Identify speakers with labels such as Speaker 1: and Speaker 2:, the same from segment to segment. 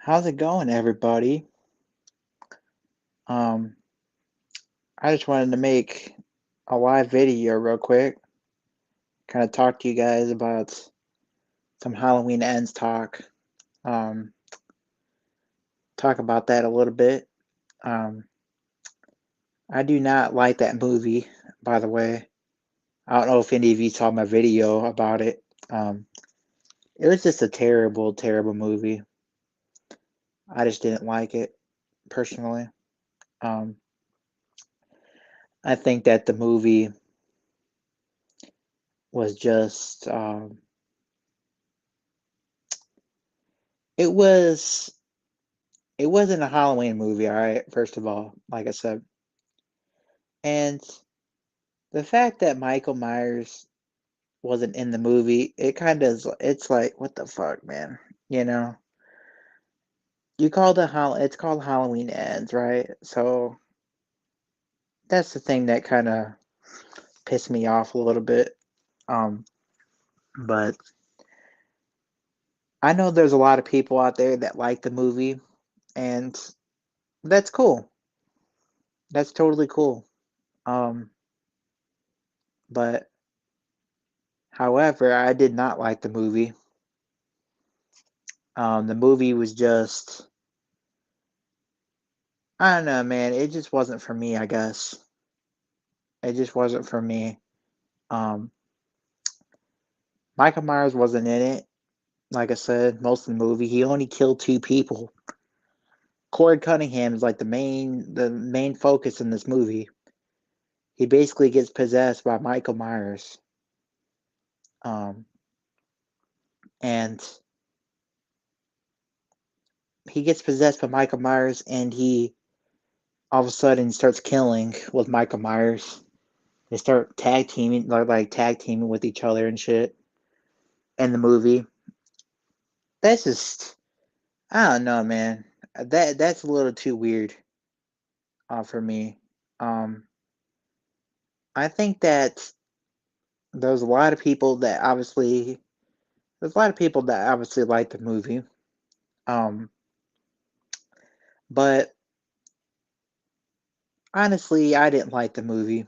Speaker 1: How's it going, everybody? Um, I just wanted to make a live video real quick, kind of talk to you guys about some Halloween Ends talk. Um, talk about that a little bit. Um, I do not like that movie, by the way. I don't know if any of you saw my video about it. Um, it was just a terrible, terrible movie. I just didn't like it personally. Um, I think that the movie was just it was it wasn't a Halloween movie, all right, first of all, like I said. And the fact that Michael Myers wasn't in the movie, it kind of it's like, what the fuck, man? You know, you call it's called Halloween Ends, right? So that's the thing that kind of pissed me off a little bit. Um, but I know there's a lot of people out there that like the movie, and that's cool. That's totally cool. Um, but however, I did not like the movie. The movie was just, I don't know, man. It just wasn't for me, I guess. It just wasn't for me. Um, Michael Myers wasn't in it. Like I said, most of the movie, he only killed two people. Corey Cunningham is like the main focus in this movie. He basically gets possessed by Michael Myers. Um, and he gets possessed by Michael Myers, and he all of a sudden starts killing with Michael Myers. They start tag teaming, like tag teaming with each other and shit in the movie. That's just, I don't know, man. That's a little too weird for me. Um, I think that there's a lot of people that obviously there's a lot of people that obviously like the movie. Um, but honestly, I didn't like the movie.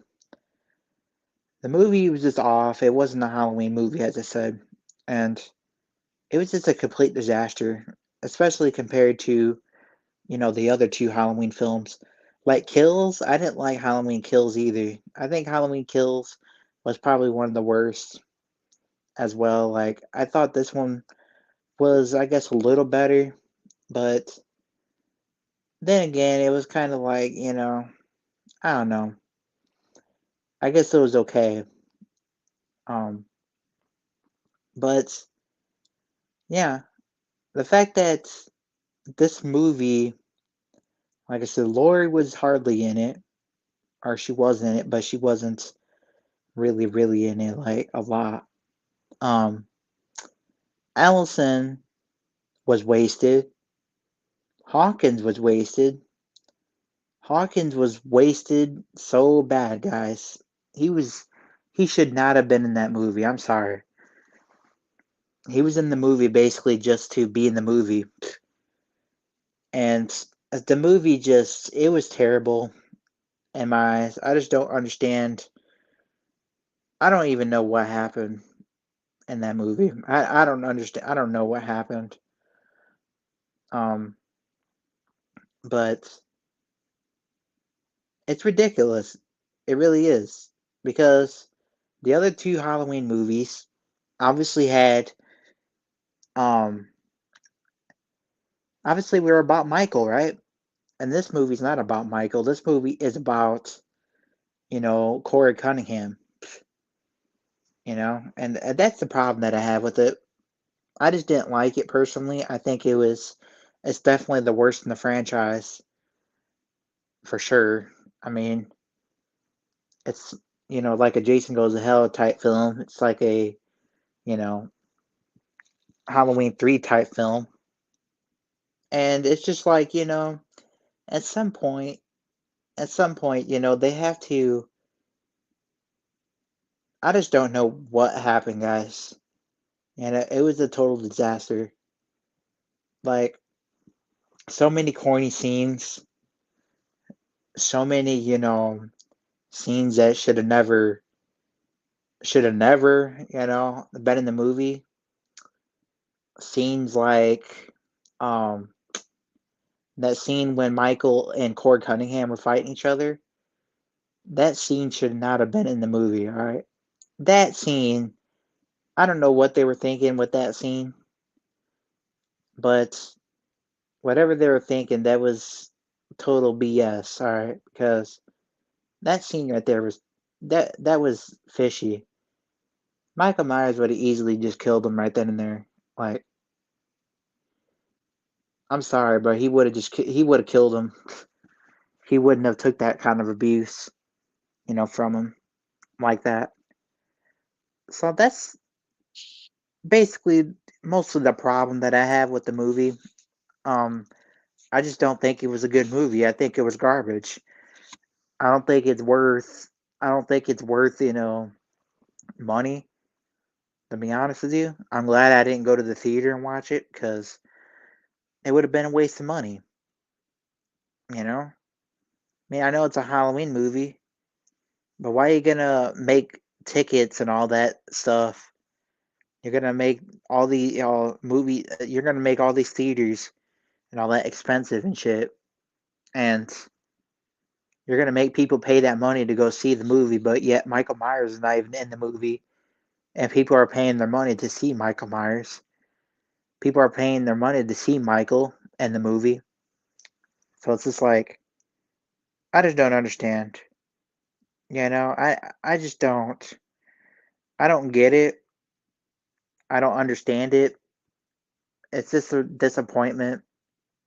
Speaker 1: The movie was just off. It wasn't a Halloween movie, as I said, and it was just a complete disaster, especially compared to the other two Halloween films. Like Kills, I didn't like Halloween Kills either. I think Halloween Kills was probably one of the worst as well. Like I thought this one was, I guess, a little better, but then again, it was kind of like, I don't know. I guess it was okay. Um, but yeah, the fact that this movie, like I said, Lori was hardly in it, or she was in it, but she wasn't really, really in it like a lot. Um, Allison was wasted. Hawkins was wasted. Hawkins was wasted so bad, guys. He was he should not have been in that movie. I'm sorry. He was in the movie basically just to be in the movie. And the movie just it was terrible in my eyes. I just don't understand. I don't even know what happened in that movie. I don't understand. I don't know what happened. Um but it's ridiculous. It really is. Because the other two Halloween movies obviously had um obviously we were about Michael, right? And this movie's not about Michael. This movie is about, Corey Cunningham, and that's the problem that I have with it. I just didn't like it personally. I think it's definitely the worst in the franchise for sure. I mean, it's, like a Jason Goes to Hell type film. It's like a, you know, Halloween 3 type film. And it's just like, at some point, they have to. I just don't know what happened, guys. And it was a total disaster. Like, So many corny scenes, so many, scenes that should have never, been in the movie. Scenes like um that scene when Michael and Cord Cunningham were fighting each other. That scene should not have been in the movie, all right? That scene, I don't know what they were thinking with that scene, but whatever they were thinking, that was total BS, all right? Because that scene right there was fishy. Michael Myers would have easily just killed him right then and there. Like, I'm sorry, but he would have killed him. He wouldn't have took that kind of abuse, from him like that. So that's basically most of the problem that I have with the movie. Um, I just don't think it was a good movie. I think it was garbage. I don't think it's worth. I don't think it's worth money. To be honest with you, I'm glad I didn't go to the theater and watch it because it would have been a waste of money. You know, I know it's a Halloween movie, but why are you gonna make tickets and all that stuff? You're gonna make all the movie. You're gonna make all these theaters and all that expensive and shit, and you're gonna make people pay that money to go see the movie. But yet Michael Myers is not even in the movie, and people are paying their money to see Michael Myers. People are paying their money to see Michael in the movie. So it's just like I just don't understand. I just don't. I don't get it. I don't understand it. It's just a disappointment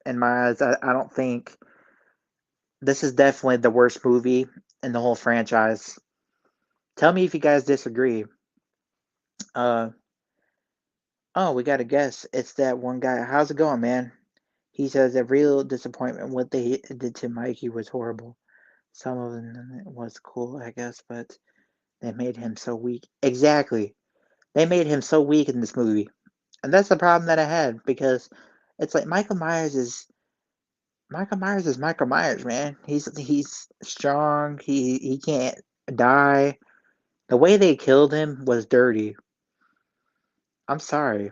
Speaker 1: in my eyes. I don't think this is definitely the worst movie in the whole franchise. Tell me if you guys disagree. Uh, oh, we got a guess. It's that one guy. How's it going, man? He says a real disappointment. What they did to Mikey was horrible. Some of them was cool, I guess, but they made him so weak. Exactly. They made him so weak in this movie. And that's the problem that I had because it's like Michael Myers is Michael Myers, man. He's strong. He can't die. The way they killed him was dirty. I'm sorry.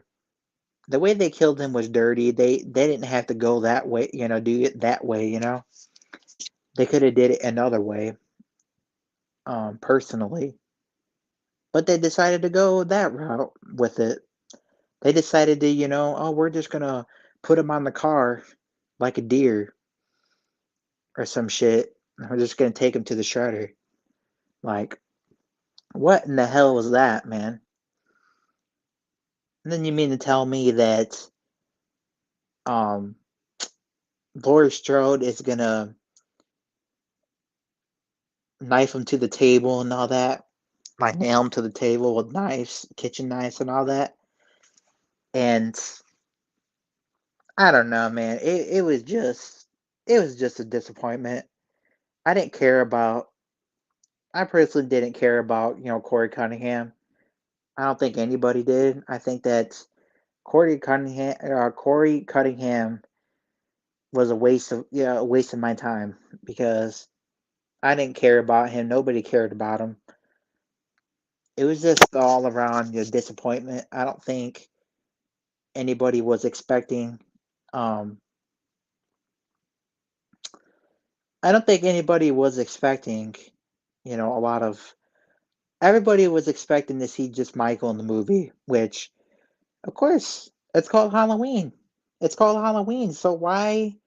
Speaker 1: The way they killed him was dirty. They didn't have to go that way, do it that way. They could have did it another way, personally. But they decided to go that route with it. They decided to, oh, we're just gonna put him on the car like a deer or some shit. We're just gonna take him to the shredder. Like, what in the hell was that, man? And then you mean to tell me that um Laurie Strode is gonna knife him to the table and all that? Like nail him to the table with knives, kitchen knives and all that? And I don't know, man. It was just a disappointment. I didn't care about I personally didn't care about, Corey Cunningham. I don't think anybody did. I think that Corey Cunningham was a waste of my time because I didn't care about him. Nobody cared about him. It was just all around disappointment. Anybody was expecting um I don't think anybody was expecting, a lot of everybody was expecting to see just Michael in the movie, which of course it's called Halloween. It's called Halloween. So why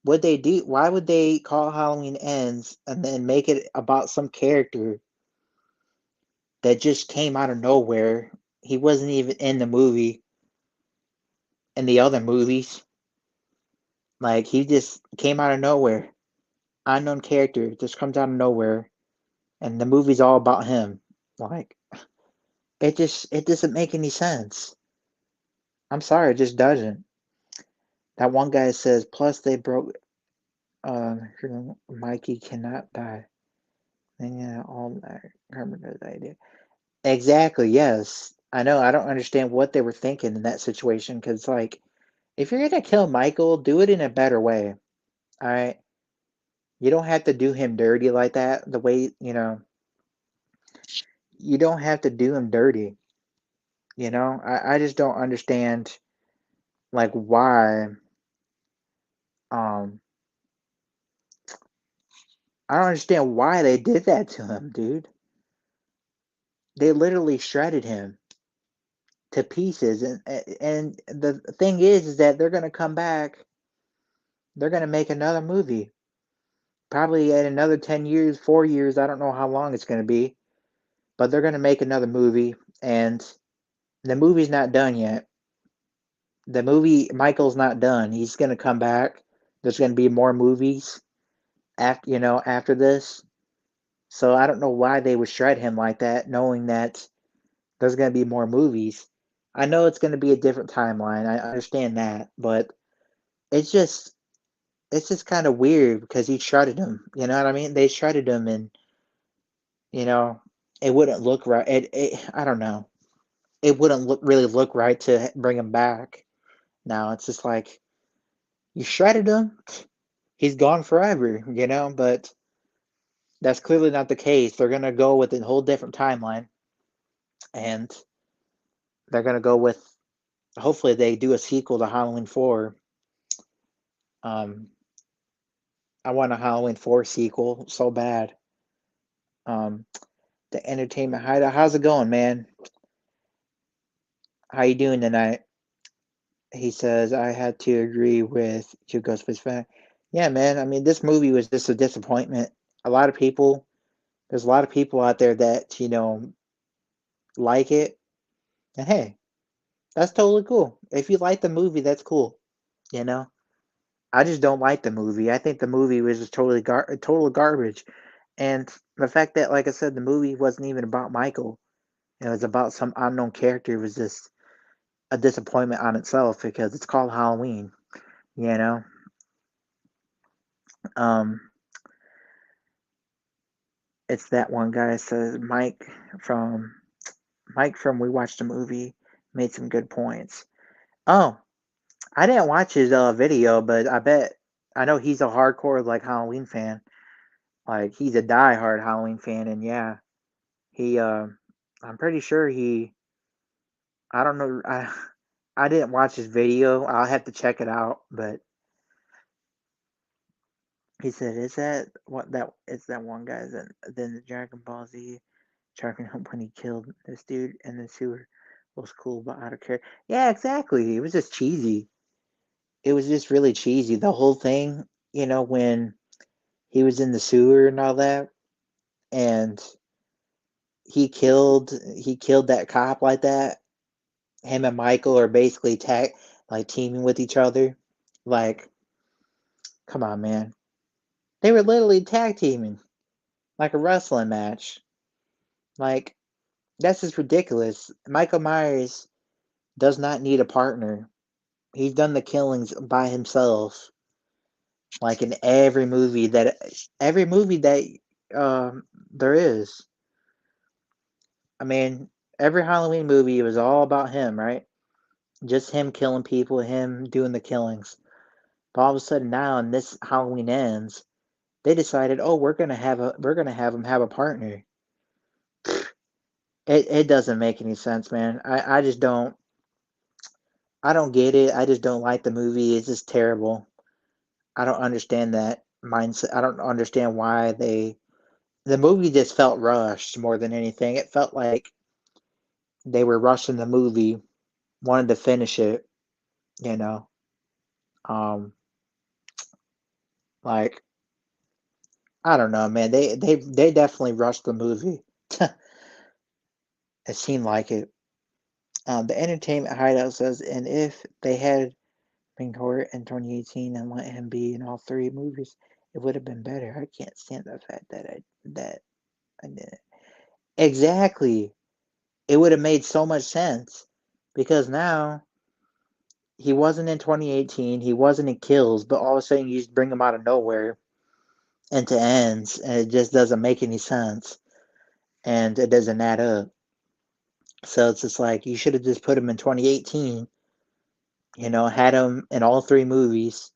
Speaker 1: would they call Halloween Ends and then make it about some character that just came out of nowhere? He wasn't even in the movie in the other movies. Like he just came out of nowhere. Unknown character just comes out of nowhere and the movie's all about him. Like it doesn't make any sense. I'm sorry, it just doesn't. That one guy says, plus they broke Mikey cannot die. And yeah, all that Carpenter's idea. Exactly, yes. I know. I don't understand what they were thinking in that situation because, like, If you're gonna kill Michael, do it in a better way. All right. You don't have to do him dirty like that. The way, you don't have to do him dirty. I just don't understand like why. Um, I don't understand why they did that to him, dude. They literally shredded him to pieces, and the thing is that they're gonna come back. They're gonna make another movie, probably in another 10 years, 4 years. I don't know how long it's gonna be, but they're gonna make another movie, and the movie's not done yet. The movie Michael's not done. He's gonna come back. There's gonna be more movies after this. So I don't know why they would shred him like that, knowing that there's gonna be more movies. I know it's gonna be a different timeline. I understand that, but it's just it's just kind of weird because he shredded him. You know what I mean? They shredded him, and you know it wouldn't look right. I don't know. It wouldn't really look right to bring him back. Now it's just like you shredded him. He's gone forever. But that's clearly not the case. They're gonna go with a whole different timeline, and they're gonna go with. Hopefully, they do a sequel to Halloween 4. Um, I want a Halloween 4 sequel so bad. Um, the Entertainment Hideout. How's it going, man? How you doing tonight? He says I had to agree with you, Ghostface fan. Yeah, man. I mean, this movie was just a disappointment. A lot of people, there's a lot of people out there that like it, and hey, that's totally cool. If you like the movie, that's cool. You know, I just don't like the movie. I think the movie was just total garbage, and the fact that, like I said, the movie wasn't even about Michael. It was about some unknown character. It was just a disappointment on itself because it's called Halloween. You know, um, it's that one guy says from Mike from We Watched a Movie made some good points. Oh, I didn't watch his video, but I know he's a hardcore like Halloween fan. Like he's a die-hard Halloween fan, and yeah, he I'm pretty sure he I don't know I didn't watch his video. I'll have to check it out, but he said, "Is that what that is that one guy?" Then the Dragon Ball Z charging him when he killed this dude in the sewer was cool, but out of care. Yeah, exactly. It was just cheesy. It was just really cheesy. The whole thing, when he was in the sewer and all that, and he killed that cop like that. Him and Michael are basically teaming with each other. Like, come on, man. They were literally tag teaming like a wrestling match. Like, that's just ridiculous. Michael Myers does not need a partner. He's done the killings by himself. Like in every movie that there is. I mean, every Halloween movie, it was all about him, right? Just him killing people, him doing the killings. But all of a sudden now, and this Halloween ends, they decided, oh, we're gonna have him have a partner. It doesn't make any sense, man. I don't get it. I just don't like the movie. It's just terrible. I don't understand that mindset. I don't understand why the movie just felt rushed more than anything. It felt like they were rushing the movie, wanted to finish it, you know. Um, like I don't know, man. They definitely rushed the movie. It seemed like it. The Entertainment Hideout says, and if they had been Court in 2018 and let him be in all three movies, it would have been better. I can't stand the fact that I didn't. Exactly. It would have made so much sense because now he wasn't in 2018. He wasn't in Kills, but all of a sudden you just bring him out of nowhere into Ends, and it just doesn't make any sense, and it doesn't add up. So it's just like you should have just put him in 2018. had him in all three movies,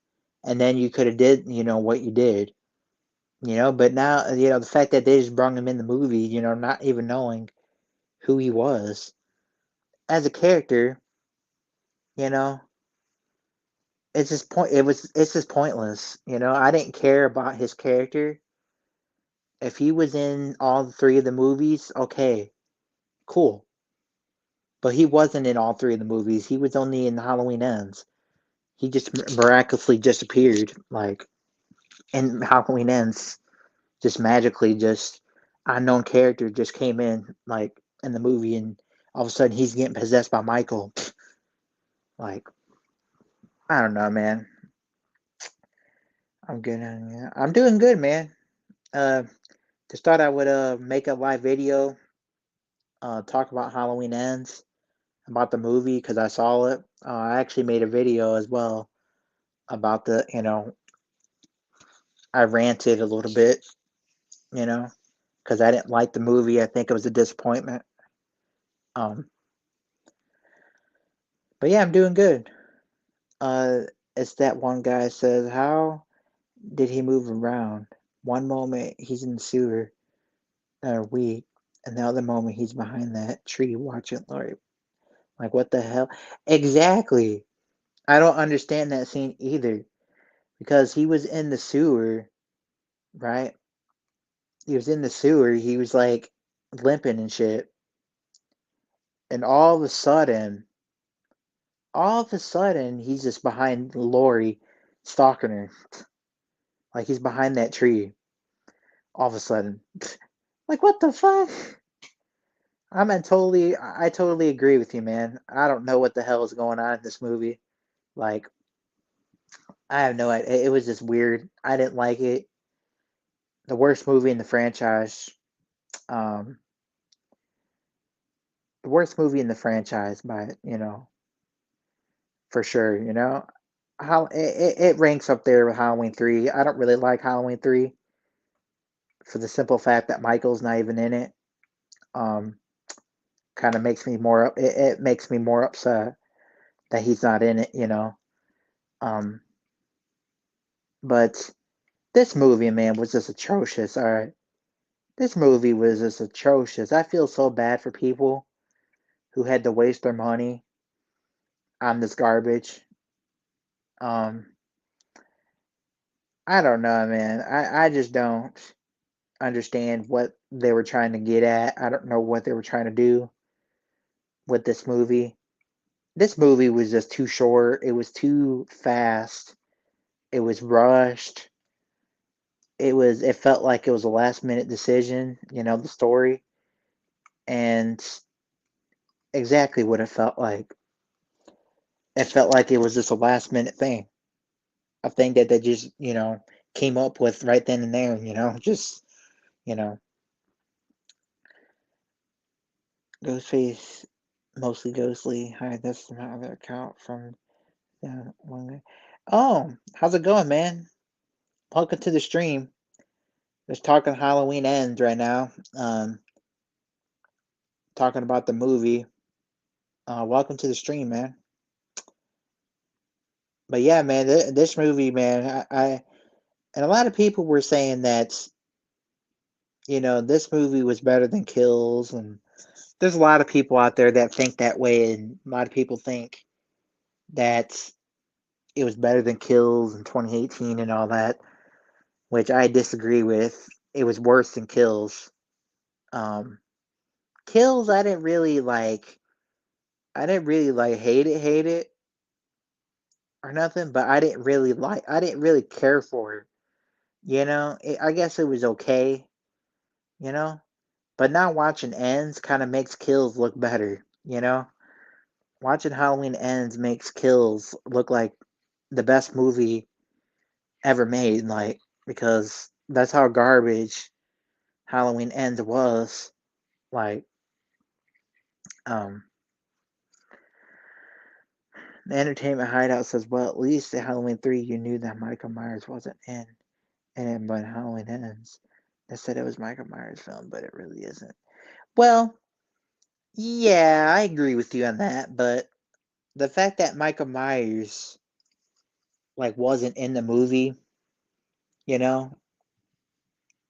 Speaker 1: and then you could have did, what you did, but now, the fact that they just brought him in the movie, not even knowing who he was as a character, you know, it's just pointless, I didn't care about his character. If he was in all three of the movies, okay, cool. But he wasn't in all three of the movies. He was only in Halloween Ends. He just miraculously just appeared, like, in Halloween Ends, just magically, just unknown character just came in, like, in the movie, and all of a sudden he's getting possessed by Michael. Like, I don't know, man. I'm doing good, man. Uh, to start, I would make a live video, talk about Halloween Ends, about the movie because I saw it. I actually made a video as well about I ranted a little bit, you know, because I didn't like the movie. I think it was a disappointment. Um, but yeah, I'm doing good. Uh, it's that one guy says, "How did he move around? One moment he's in the sewer, a week, and the other moment he's behind that tree watching Lori. Like, what the hell?" Exactly. I don't understand that scene either because he was in the sewer, right? He was in the sewer. He was like limping and shit, and all of a sudden, he's just behind Lori, stalking her. Like he's behind that tree. All of a sudden, like what the fuck? I totally agree with you, man. I don't know what the hell is going on in this movie. Like, I have no idea. It was just weird. I didn't like it. The worst movie in the franchise. Um, the worst movie in the franchise, by for sure. How it ranks up there with Halloween 3. I don't really like Halloween 3 for the simple fact that Michael's not even in it. Um, kind of makes me more it makes me more upset that he's not in it. Um, but this movie, man, was just atrocious. All right, this movie was just atrocious. I feel so bad for people who had to waste their money on this garbage. Um, I don't know, man. I just don't understand what they were trying to get at. I don't know what they were trying to do with this movie. This movie was just too short. It was too fast. It was rushed. It felt like it was a last minute decision, the story, and exactly what it felt like. It felt like it was just a last minute thing. A thing that they just, came up with right then and there, just, you know, Ghostface mostly ghostly. Hi, that's my other account from the one guy. Oh, how's it going, man? Welcome to the stream. Just talking Halloween Ends right now. Talking about the movie. Welcome to the stream, man. But yeah, man, this movie, man, I and a lot of people were saying that, this movie was better than Kills, and there's a lot of people out there that think that way, and a lot of people think that it was better than Kills in 2018 and all that, which I disagree with. It was worse than Kills. Um, Kills, I didn't really like. I didn't really like hate it or nothing, but I didn't really care for it. I guess it was okay, you know. But now watching Ends kind of makes Kills look better, Watching Halloween Ends makes Kills look like the best movie ever made, like, because that's how garbage Halloween Ends was. Like, um, the Entertainment Hideout says, well, at least in Halloween 3, you knew that Michael Myers wasn't in. And when Halloween Ends, they said it was Michael Myers' film, but it really isn't. Well, yeah, I agree with you on that, but the fact that Michael Myers like wasn't in the movie, you know,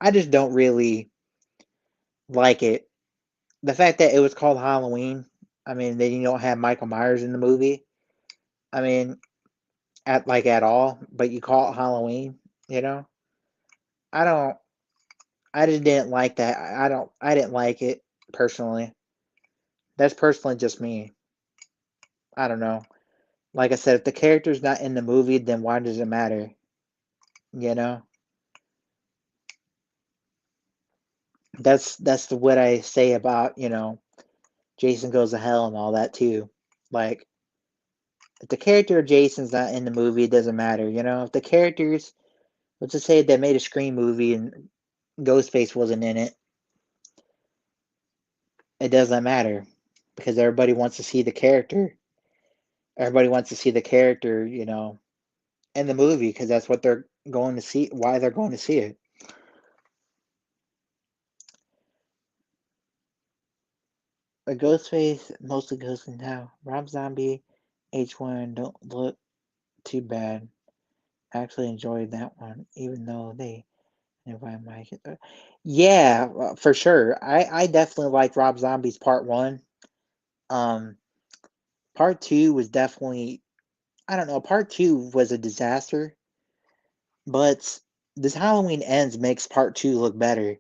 Speaker 1: I just don't really like it. The fact that it was called Halloween, I mean, they don't have Michael Myers in the movie. I mean, at all, but you call it Halloween, you know? I don't I just didn't like that. I didn't like it personally. That's personally just me. I don't know. Like I said, if the character's not in the movie, then why does it matter? You know? That's what I say about, Jason Goes to Hell and all that too. Like if the character of Jason's not in the movie, it doesn't matter, you know? If the characters, let's just say they made a Scream movie and Ghostface wasn't in it, it doesn't matter because everybody wants to see the character. Everybody wants to see the character, in the movie because that's what they're going to see, why they're going to see it. A Ghostface mostly goes in now. Rob Zombie, H1 don't look too bad. Actually enjoyed that one, even though they never Mike. Yeah, for sure. I definitely like Rob Zombie's Part One. Um, Part Two was definitely, I don't know. Part Two was a disaster, but this Halloween Ends makes Part Two look better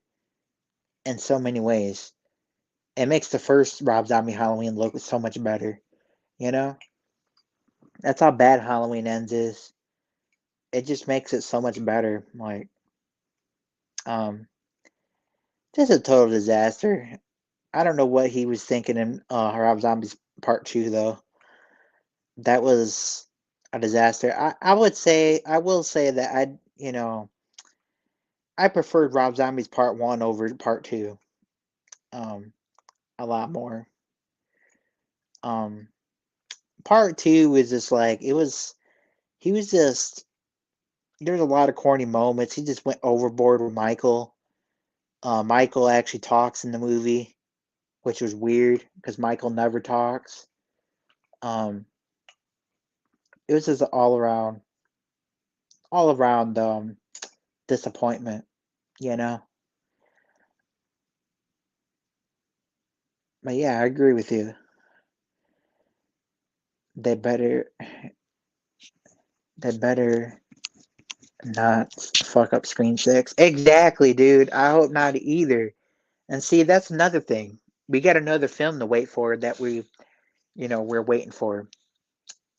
Speaker 1: in so many ways. It makes the first Rob Zombie Halloween look so much better. You know, that's how bad Halloween Ends is. It just makes it so much better. Like, um, just a total disaster. I don't know what he was thinking in Rob Zombie's Part Two though. That was a disaster. I will say that I preferred Rob Zombie's Part One over Part Two. Um, a lot more. Um, Part Two was just like it was. He was just There's a lot of corny moments. He just went overboard with Michael. Michael actually talks in the movie, which was weird because Michael never talks. Um, it was just all around disappointment, you know. But yeah, I agree with you. They better they better not fuck up Screen Six. Exactly, dude. I hope not either. And see, that's another thing. We got another film to wait for that we're waiting for,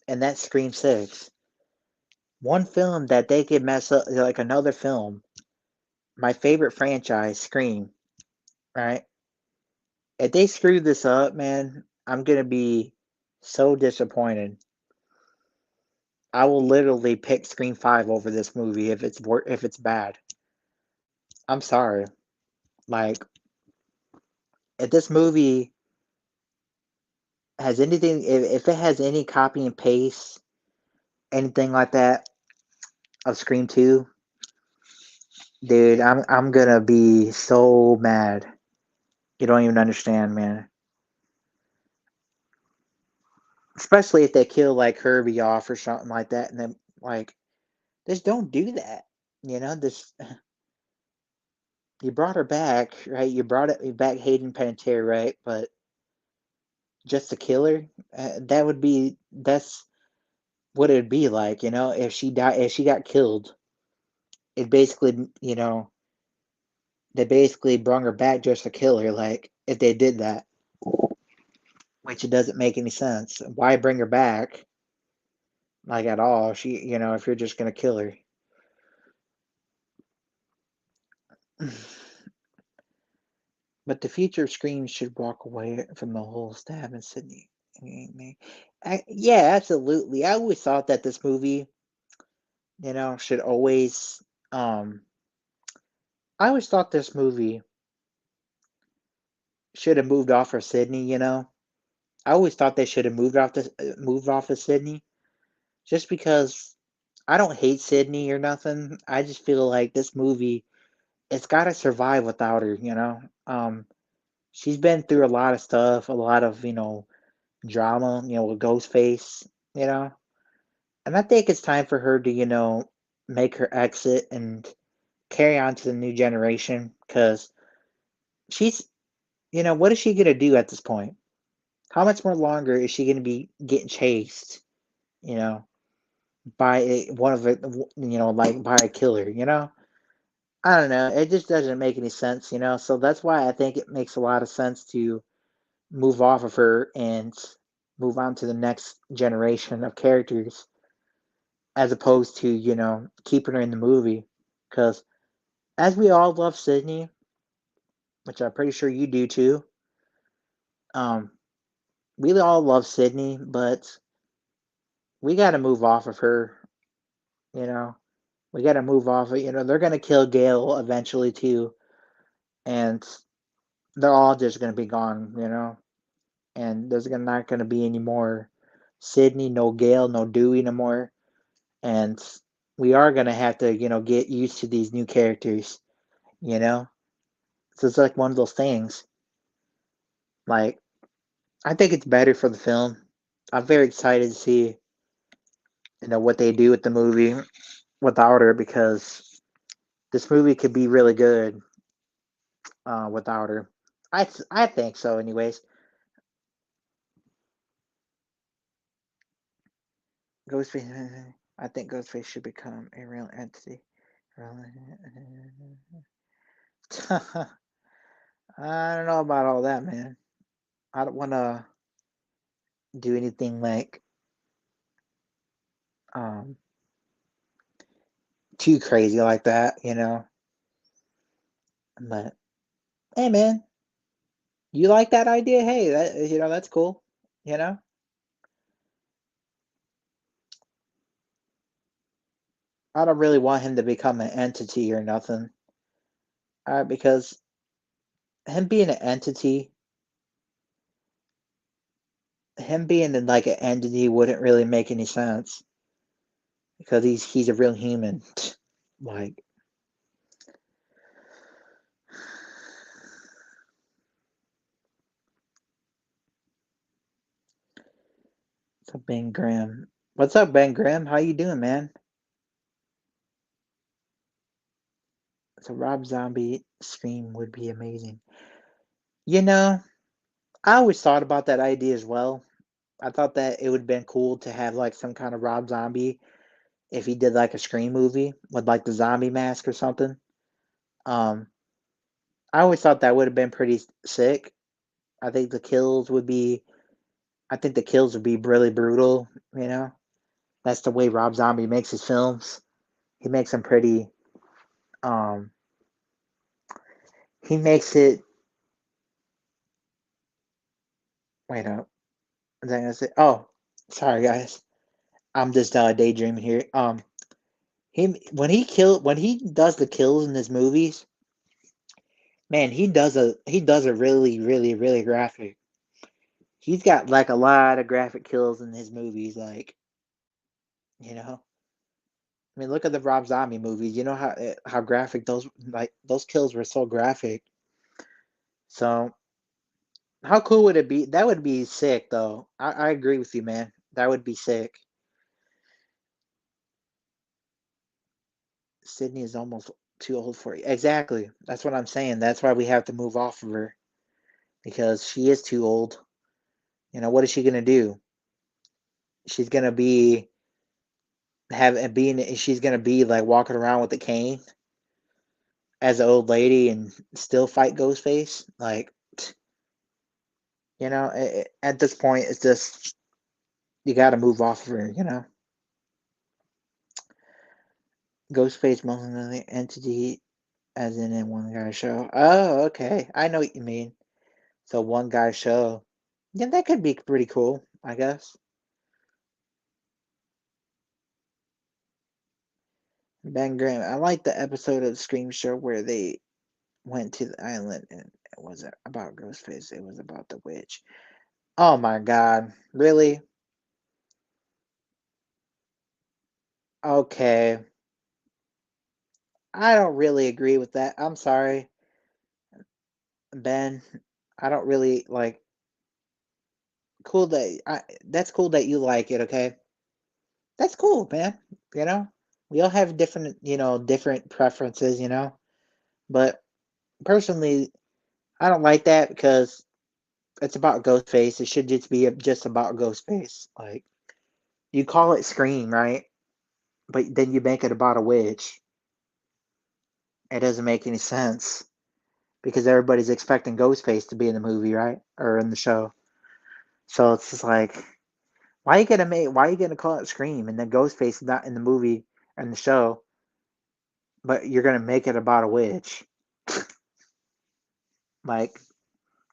Speaker 1: and that's Scream Six. One film that they could mess up, like another film. My favorite franchise, Scream. Right? If they screw this up, man, I'm gonna be so disappointed. I will literally pick Scream Five over this movie if it's bad. I'm sorry. Like, if this movie has anything, if it has any copy and paste, anything like that of Scream Two, dude, I'm gonna be so mad. You don't even understand, man. Especially if they kill like Herbie off or something like that, and then like just don't do that. This you brought her back, right? You brought it back, Hayden Panettiere, right? But just to kill her, that's what it'd be like, if she died, if she got killed. It basically, they basically brung her back just to kill her. Like if they did that, which it doesn't make any sense. Why bring her back? Like at all? If you're just gonna kill her. But the future screams should walk away from the whole stab and Sydney. Yeah, absolutely. I always thought that this movie, should always. Um, I always thought this movie should have moved off of Sydney. I always thought they should have moved off of Sydney, just because I don't hate Sydney or nothing. I just feel like this movie, it's got to survive without her. She's been through a lot of stuff, a lot of drama, with Ghostface, you know. And I think it's time for her to, make her exit and carry on to the new generation because she's, what is she gonna do at this point? How much more longer is she gonna be getting chased, you know, by one of it, like by a killer, I don't know. It just doesn't make any sense, So that's why I think it makes a lot of sense to move off of her and move on to the next generation of characters as opposed to, keeping her in the movie. Because as we all love Sydney, which I'm pretty sure you do too, um, we all love Sydney, but we got to move off of her, you know. We got to move off of, they're going to kill Gale eventually too. And they're all just going to be gone, And there's not going to be any more Sydney, no Gale, no Dewey no more. And we are going to have to, get used to these new characters, you know? So it's like one of those things. Like, I think it's better for the film. I'm very excited to see, what they do with the movie without her because this movie could be really good without her. I think so, anyways. Ghostface, I think Ghostface should become a real entity. I don't know about all that, man. I don't want to do anything like um too crazy like that. But hey, man, you like that idea? Hey, that's cool. You know, I don't really want him to become an entity or nothing, because him being an entity, him being in like an entity wouldn't really make any sense because he's a real human. Like, what's up, Ben Graham? What's up, Ben Graham? How you doing, man? So Rob Zombie Scream would be amazing. You know, I always thought about that idea as well. I thought that it would have been cool to have like some kind of Rob Zombie if he did like a Scream movie with like the zombie mask or something. Um, I always thought that would have been pretty sick. I think the kills would be, I think the kills would be really brutal. You know, that's the way Rob Zombie makes his films. He makes them pretty. Um, he makes it. Wait up. Was I gonna say? Oh, sorry guys. I'm just daydreaming here. Him when he does the kills in his movies, man, he does a really graphic. He's got like a lot of graphic kills in his movies, like you know. I mean, look at the Rob Zombie movies. You know how graphic those kills were so graphic. So how cool would it be? That would be sick, though. I agree with you, man. That would be sick. Sydney is almost too old for you. Exactly. That's what I'm saying. That's why we have to move off of her because she is too old. What is she gonna do? She's gonna be she's gonna be like walking around with a cane as an old lady and still fight Ghostface. Like, at this point, it's just you got to move off of her. Ghostface multi entity, as in one guy show. Oh, okay, I know what you mean. So one guy show. Yeah, that could be pretty cool, I guess. Ben Graham. I like the episode of the Scream Show where they went to the island and it wasn't about Ghostface. It was about the witch. Oh my God, really? Okay, I don't really agree with that. I'm sorry, Ben. I don't really like. cool that's cool that you like it, okay? That's cool, man. You know, we all have different, different preferences, But personally, I don't like that because it's about Ghostface. It should just be just about Ghostface. Like you call it Scream, right? But then you make it about a witch. It doesn't make any sense because everybody's expecting Ghostface to be in the movie, right? Or in the show. So it's just like, why are you gonna call it Scream and then Ghostface is not in the movie and the show, but you're gonna make it about a witch? Like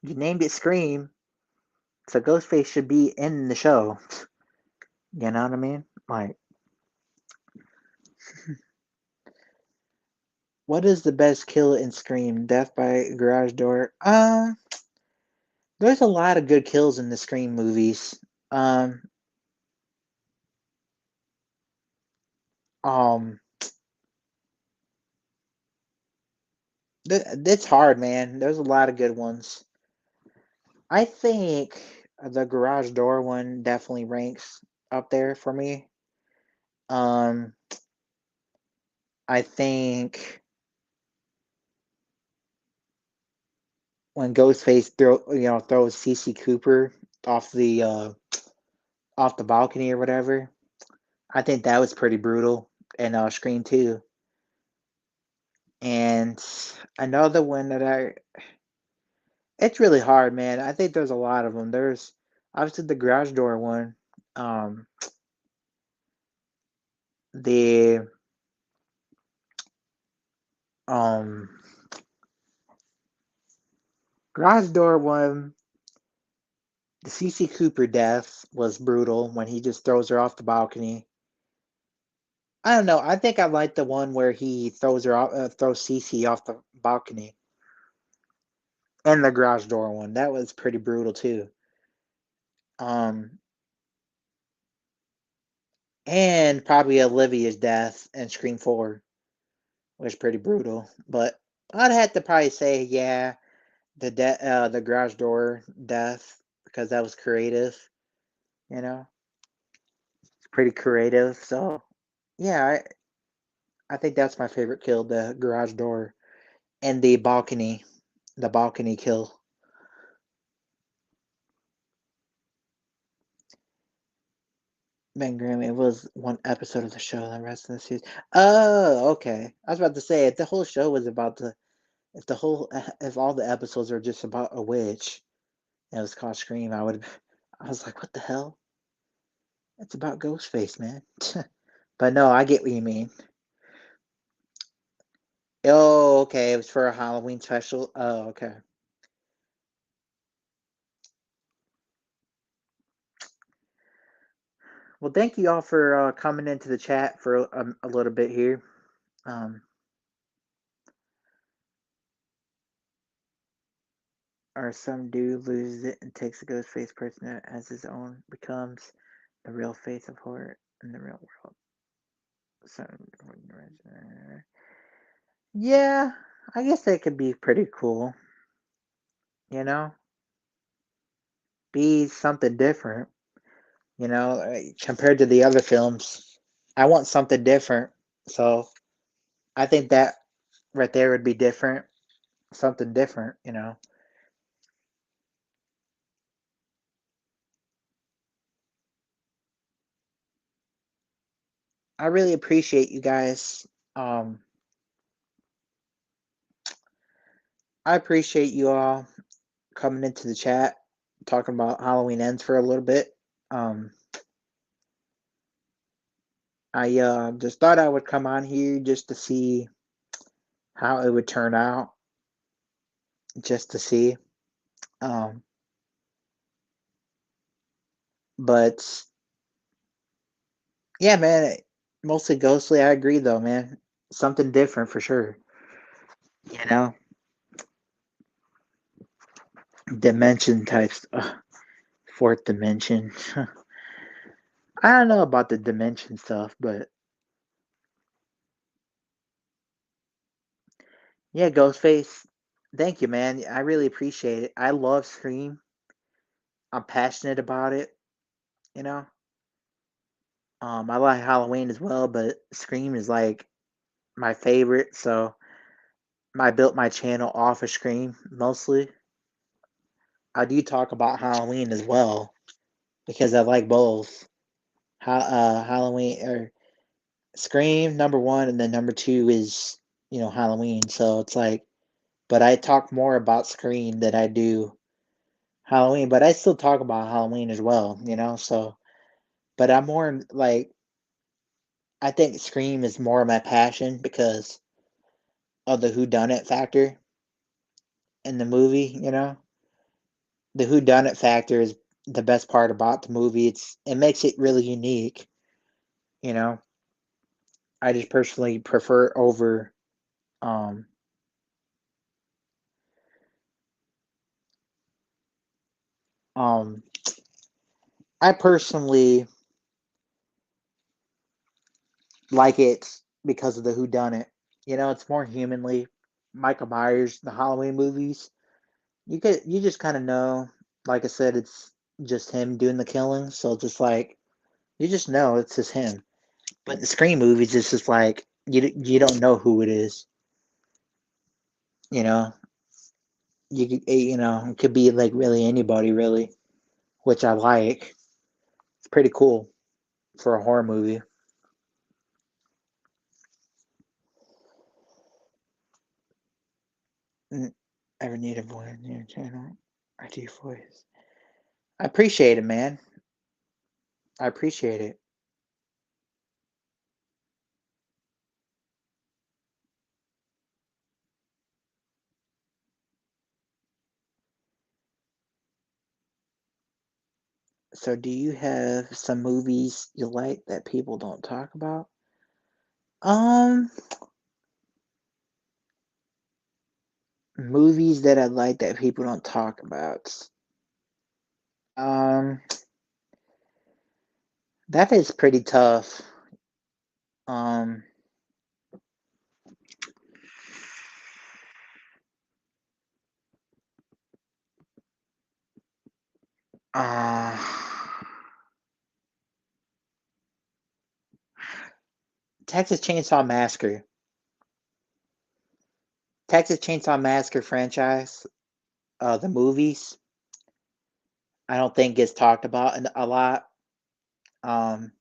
Speaker 1: you named it Scream, so Ghostface should be in the show. You know what I mean? Like, what is the best kill in Scream? Death by garage door? There's a lot of good kills in the Scream movies. Um, um, it's hard, man. There's a lot of good ones. I think the garage door one definitely ranks up there for me. Um, I think when Ghostface throws CC Cooper off the uh, off the balcony or whatever, I think that was pretty brutal. And Scream 2. And another one that it's really hard, man. I think there's a lot of them. There's obviously the garage door one. Um, the um garage door one, the CC Cooper death was brutal when he just throws her off the balcony. I don't know. I think I like the one where he throws CC off the balcony, and the garage door one. That was pretty brutal too. Um, and probably Olivia's death in Scream 4 was pretty brutal. But I'd have to probably say, yeah, the garage door death because that was creative. You know, it's pretty creative. So yeah, I think that's my favorite kill, the garage door and the balcony kill. Ben Grimm, it was one episode of the show, the rest of the series. Oh, okay. I was about to say if the whole show was about if all the episodes are just about a witch and it was called Scream, I was like, what the hell? It's about Ghostface, man. But no, I get what you mean. Oh, okay. It was for a Halloween special. Oh, okay. Well, thank you all for coming into the chat for a little bit here. Um, or some dude loses it and takes a ghost face person as his own, becomes the real face of horror in the real world. So, yeah, I guess that could be pretty cool. You know, be something different. Compared to the other films, I want something different. So I think that right there would be different, something different. I really appreciate you guys. Um, I appreciate you all coming into the chat, talking about Halloween Ends for a little bit. Um, I just thought I would come on here just to see how it would turn out, just to see. Um, but yeah, man, mostly ghostly. I agree, though, man. Something different for sure. You know, dimension types. Fourth dimension. I don't know about the dimension stuff, but yeah, Ghostface. Thank you, man. I really appreciate it. I love Scream. I'm passionate about it, you know. I like Halloween as well, but Scream is like my favorite. So I built my channel off of Scream mostly. I do talk about Halloween as well because I like both. Halloween or Scream number one, and then number two is Halloween. So it's like, but I talk more about Scream than I do Halloween. But I still talk about Halloween as well, So, but I'm more like I think Scream is more of my passion because of the whodunit factor in the movie. The whodunit factor is the best part about the movie. It makes it really unique. You know, I just personally prefer over um um I personally like it because of the whodunit. It's more humanly. Michael Myers, the Halloween movies, you just kind of know. Like I said, it's just him doing the killing, so just like you just know it's just him. But the Scream movies, it's just like you don't know who it is. You know, it could be like really anybody, really, which I like. It's pretty cool for a horror movie. Ever need a voice in your channel? I do voice. I appreciate it, man. I appreciate it. So, do you have some movies you like that people don't talk about? Um, Movies that I like that people don't talk about. Um, that is pretty tough. Um, uh, Texas Chainsaw Massacre. Texas Chainsaw Massacre franchise. The movies. I don't think gets talked about a lot. Um,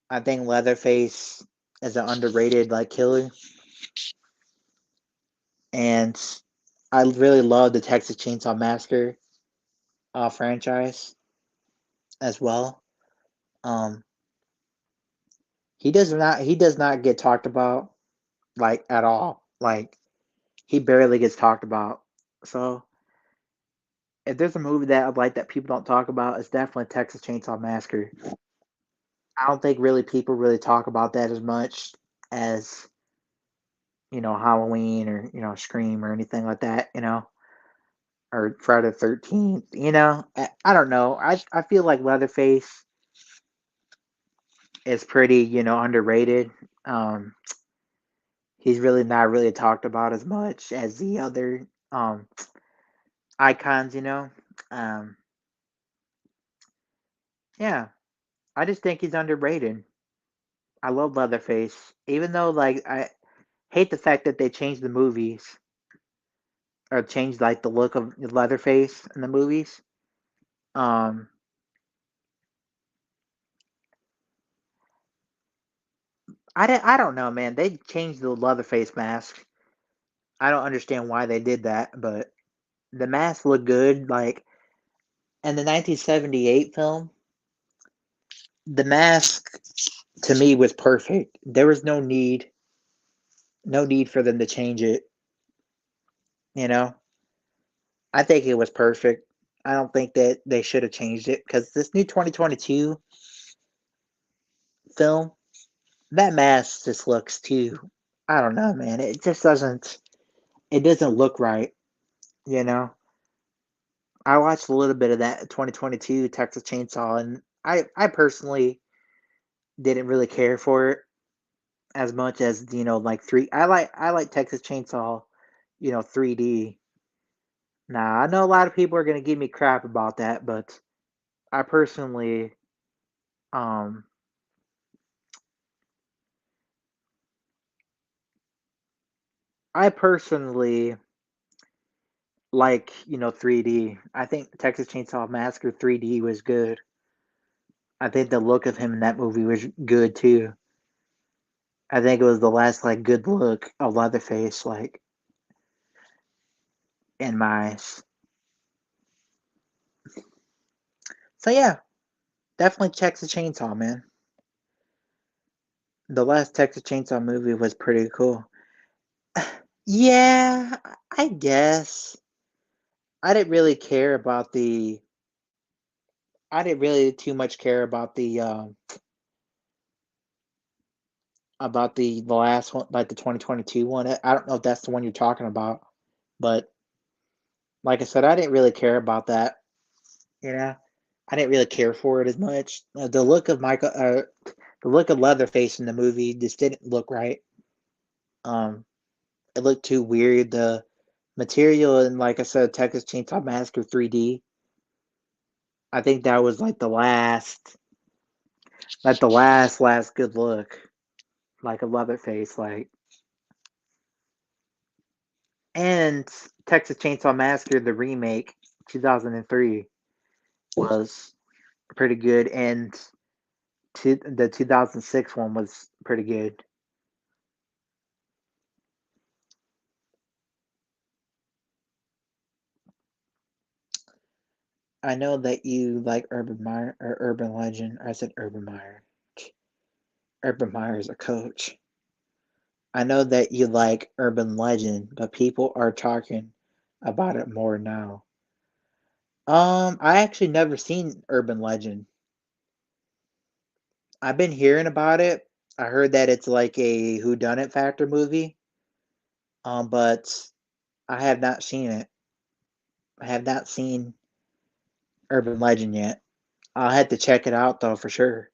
Speaker 1: I think Leatherface is an underrated like killer, and I really love the Texas Chainsaw Massacre franchise as well. Um, he does not get talked about like at all. Like he barely gets talked about. So if there's a movie that I like that people don't talk about, it's definitely Texas Chainsaw Massacre. I don't think really people really talk about that as much as Halloween or Scream or anything like that. Or Friday the 13th. I don't know. I feel like Leatherface is pretty underrated. Um, he's really not really talked about as much as the other icons. Um, yeah, I just think he's underrated. I love Leatherface, even though like I hate the fact that they changed the movies or changed like the look of Leatherface in the movies. Um, I don't know, man. They changed the Leatherface mask. I don't understand why they did that, but the mask looked good. Like in the 1978 film, the mask to me was perfect. There was no need for them to change it. You know, I think it was perfect. I don't think that they should have changed it because this new 2022 film, that mask just looks too. I don't know, man. It just doesn't. It doesn't look right. You know. I watched a little bit of that 2022 Texas Chainsaw, and I personally didn't really care for it as much as like three. I like Texas Chainsaw, 3D. Now, I know a lot of people are gonna give me crap about that, but I personally, um, I personally like 3D. I think Texas Chainsaw Massacre 3D was good. I think the look of him in that movie was good too. I think it was the last like good look of Leatherface, like in my eyes. So yeah, definitely Texas Chainsaw, man. The last Texas Chainsaw movie was pretty cool. Yeah, I guess. I didn't really care about the. I didn't really too much care about the last one, like the 2022 one. I don't know if that's the one you're talking about, but like I said, I didn't really care about that. You know, I didn't really care for it as much. The look of Leatherface in the movie just didn't look right. Um, it looked too weird. The material and like I said, Texas Chainsaw Massacre 3D. I think that was like the last good look, like a Leatherface, like. And Texas Chainsaw Massacre, the remake, 2003, was pretty good, and the 2006 one was pretty good. I know that you like Urban Meyer or Urban Legend. I said Urban Meyer. Urban Meyer is a coach. I know that you like Urban Legend, but people are talking about it more now. I actually never seen Urban Legend. I've been hearing about it. I heard that it's like a whodunit factor movie. But I have not seen it. I have not seen Urban Legend yet. I'll have to check it out though for sure.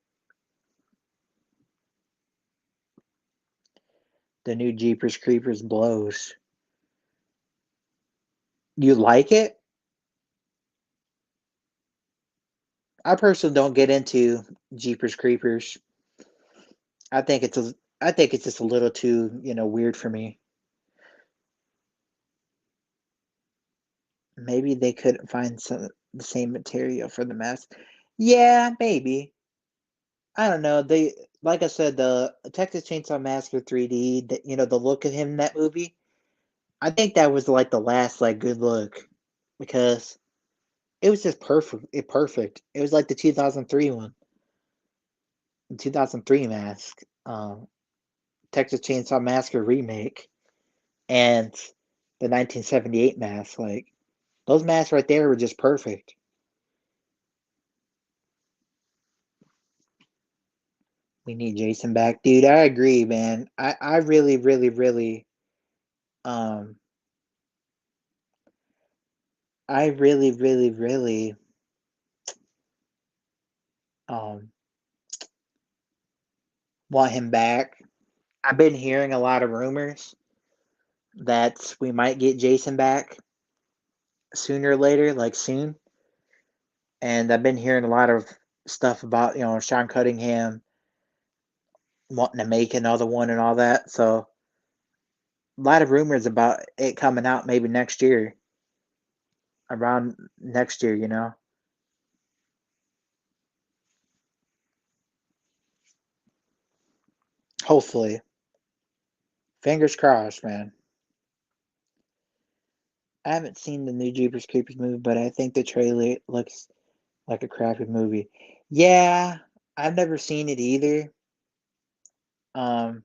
Speaker 1: The new Jeepers Creepers blows. You like it? I personally don't get into Jeepers Creepers. I think it's a I think it's just a little too, weird for me. Maybe they couldn't find the same material for the mask. Yeah, maybe. I don't know. They like I said, the Texas Chainsaw Massacre 3D. The look of him in that movie. I think that was like the last like good look because it was just perfect. Perfect. It was like the 2003 one, the 2003 mask, Texas Chainsaw Massacre remake, and the 1978 mask. Like those masks right there were just perfect. We need Jason back, dude. I agree, man. I really, really, really, um, I really, really, really, um, want him back. I've been hearing a lot of rumors that we might get Jason back sooner or later, like soon. And I've been hearing a lot of stuff about, Sean Cunningham wanting to make another one and all that. So a lot of rumors about it coming out maybe next year, around next year. Hopefully. Fingers crossed, man. I haven't seen the new Jeepers Creepers movie, but I think the trailer looks like a crappy movie. Yeah, I've never seen it either. Um,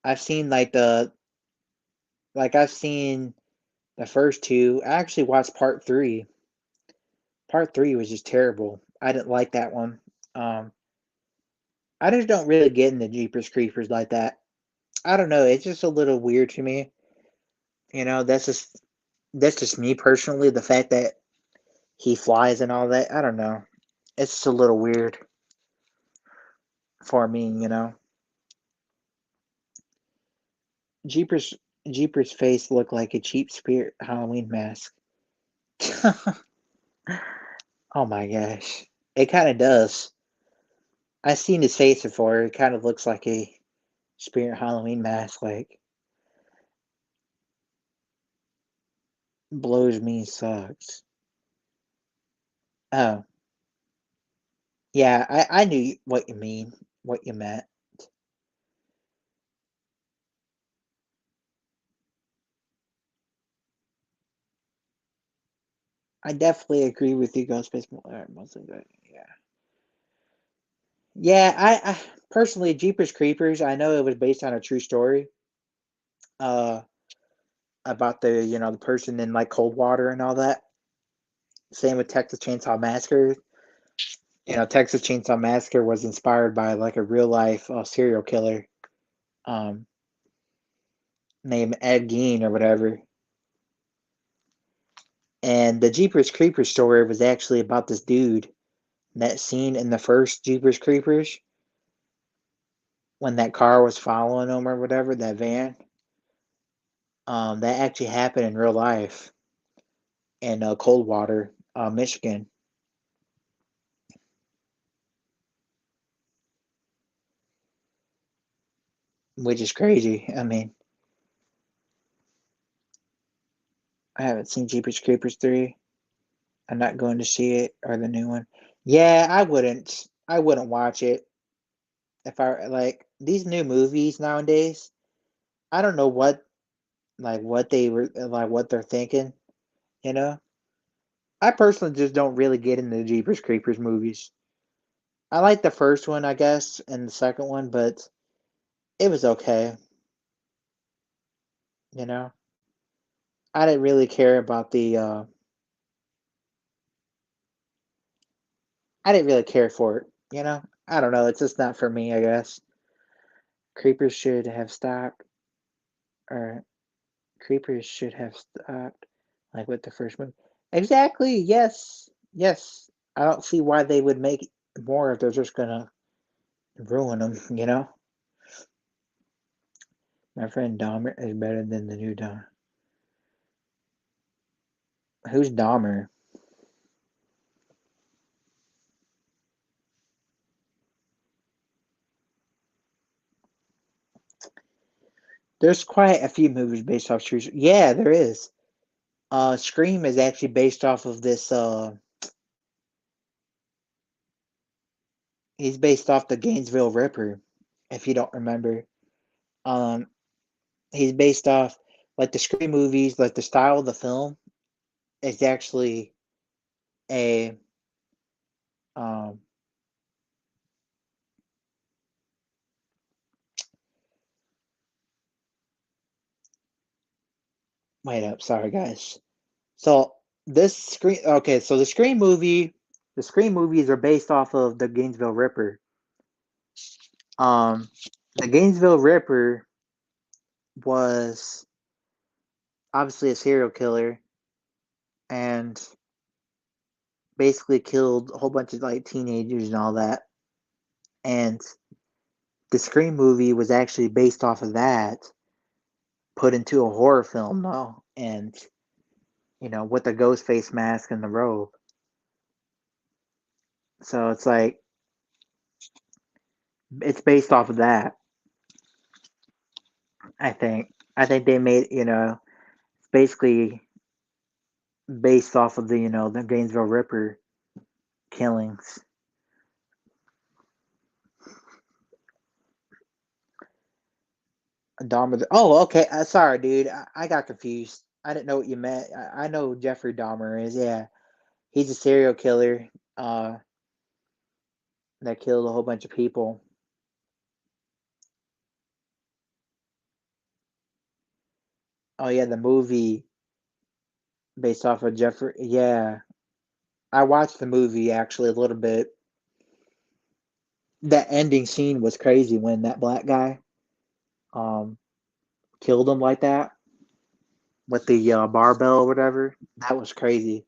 Speaker 1: I've seen I've seen the first two. I actually watched part three. Part three was just terrible. I didn't like that one. Um, I just don't really get into Jeepers Creepers like that. I don't know. It's just a little weird to me. That's just me personally. The fact that he flies and all that. I don't know. It's just a little weird for me. Jeepers. Jeepers' face looked like a cheap spirit Halloween mask. Oh my gosh. It kind of does. I've seen his face before. It kind of looks like a spirit Halloween mask. Like, blows me socks. Oh, yeah, I knew what you mean, what you meant. I definitely agree with you, Ghostface. Mostly, but yeah. Yeah, I personally, Jeepers Creepers, I know it was based on a true story. Uh, about the person in like cold water and all that. Same with Texas Chainsaw Massacre. Texas Chainsaw Massacre was inspired by like a real life serial killer um, named Ed Gein or whatever. And the Jeepers Creepers story was actually about this dude. That scene in the first Jeepers Creepers when that car was following him or whatever, that van, that actually happened in real life in Coldwater, Michigan, which is crazy. I mean, I haven't seen Jeepers Creepers 3. I'm not going to see it or the new one. Yeah, I wouldn't. I wouldn't watch it if I like these new movies nowadays. I don't know what they were like what they're thinking. You know, I personally just don't really get into the Jeepers Creepers movies. I like the first one, I guess, and the second one, but it was okay. You know, I didn't really care about the. I didn't really care for it. I don't know. It's just not for me, I guess. Creepers should have stopped, or Creepers should have stopped, like with the first one. Exactly. Yes. Yes. I don't see why they would make more if they're just gonna ruin them. My friend Dahmer is better than the new Dahmer. Who's Dahmer? There's quite a few movies based off true. Yeah, there is. Scream is actually based off of this. He's based off the Gainesville Ripper. If you don't remember, um, he's based off like the Scream movies, like the style of the film is actually a um. Wait up, sorry guys. So this Scream. Okay, so the Scream movies are based off of the Gainesville Ripper. Um, the Gainesville Ripper was obviously a serial killer and basically killed a whole bunch of like teenagers and all that. And the Scream movie was actually based off of that, put into a horror film though, and with the ghost face mask and the robe. So it's like it's based off of that. I think. I think they made it's basically based off of the Gainesville Ripper killings. Dahmer. Oh, okay. Sorry, dude. I got confused. I didn't know what you meant. I know who Jeffrey Dahmer is. Yeah, he's a serial killer. That killed a whole bunch of people. Oh yeah, the movie based off of Jeffrey. Yeah, I watched the movie actually a little bit. That ending scene was crazy when that black guy um killed him like that with the barbell or whatever. That was crazy.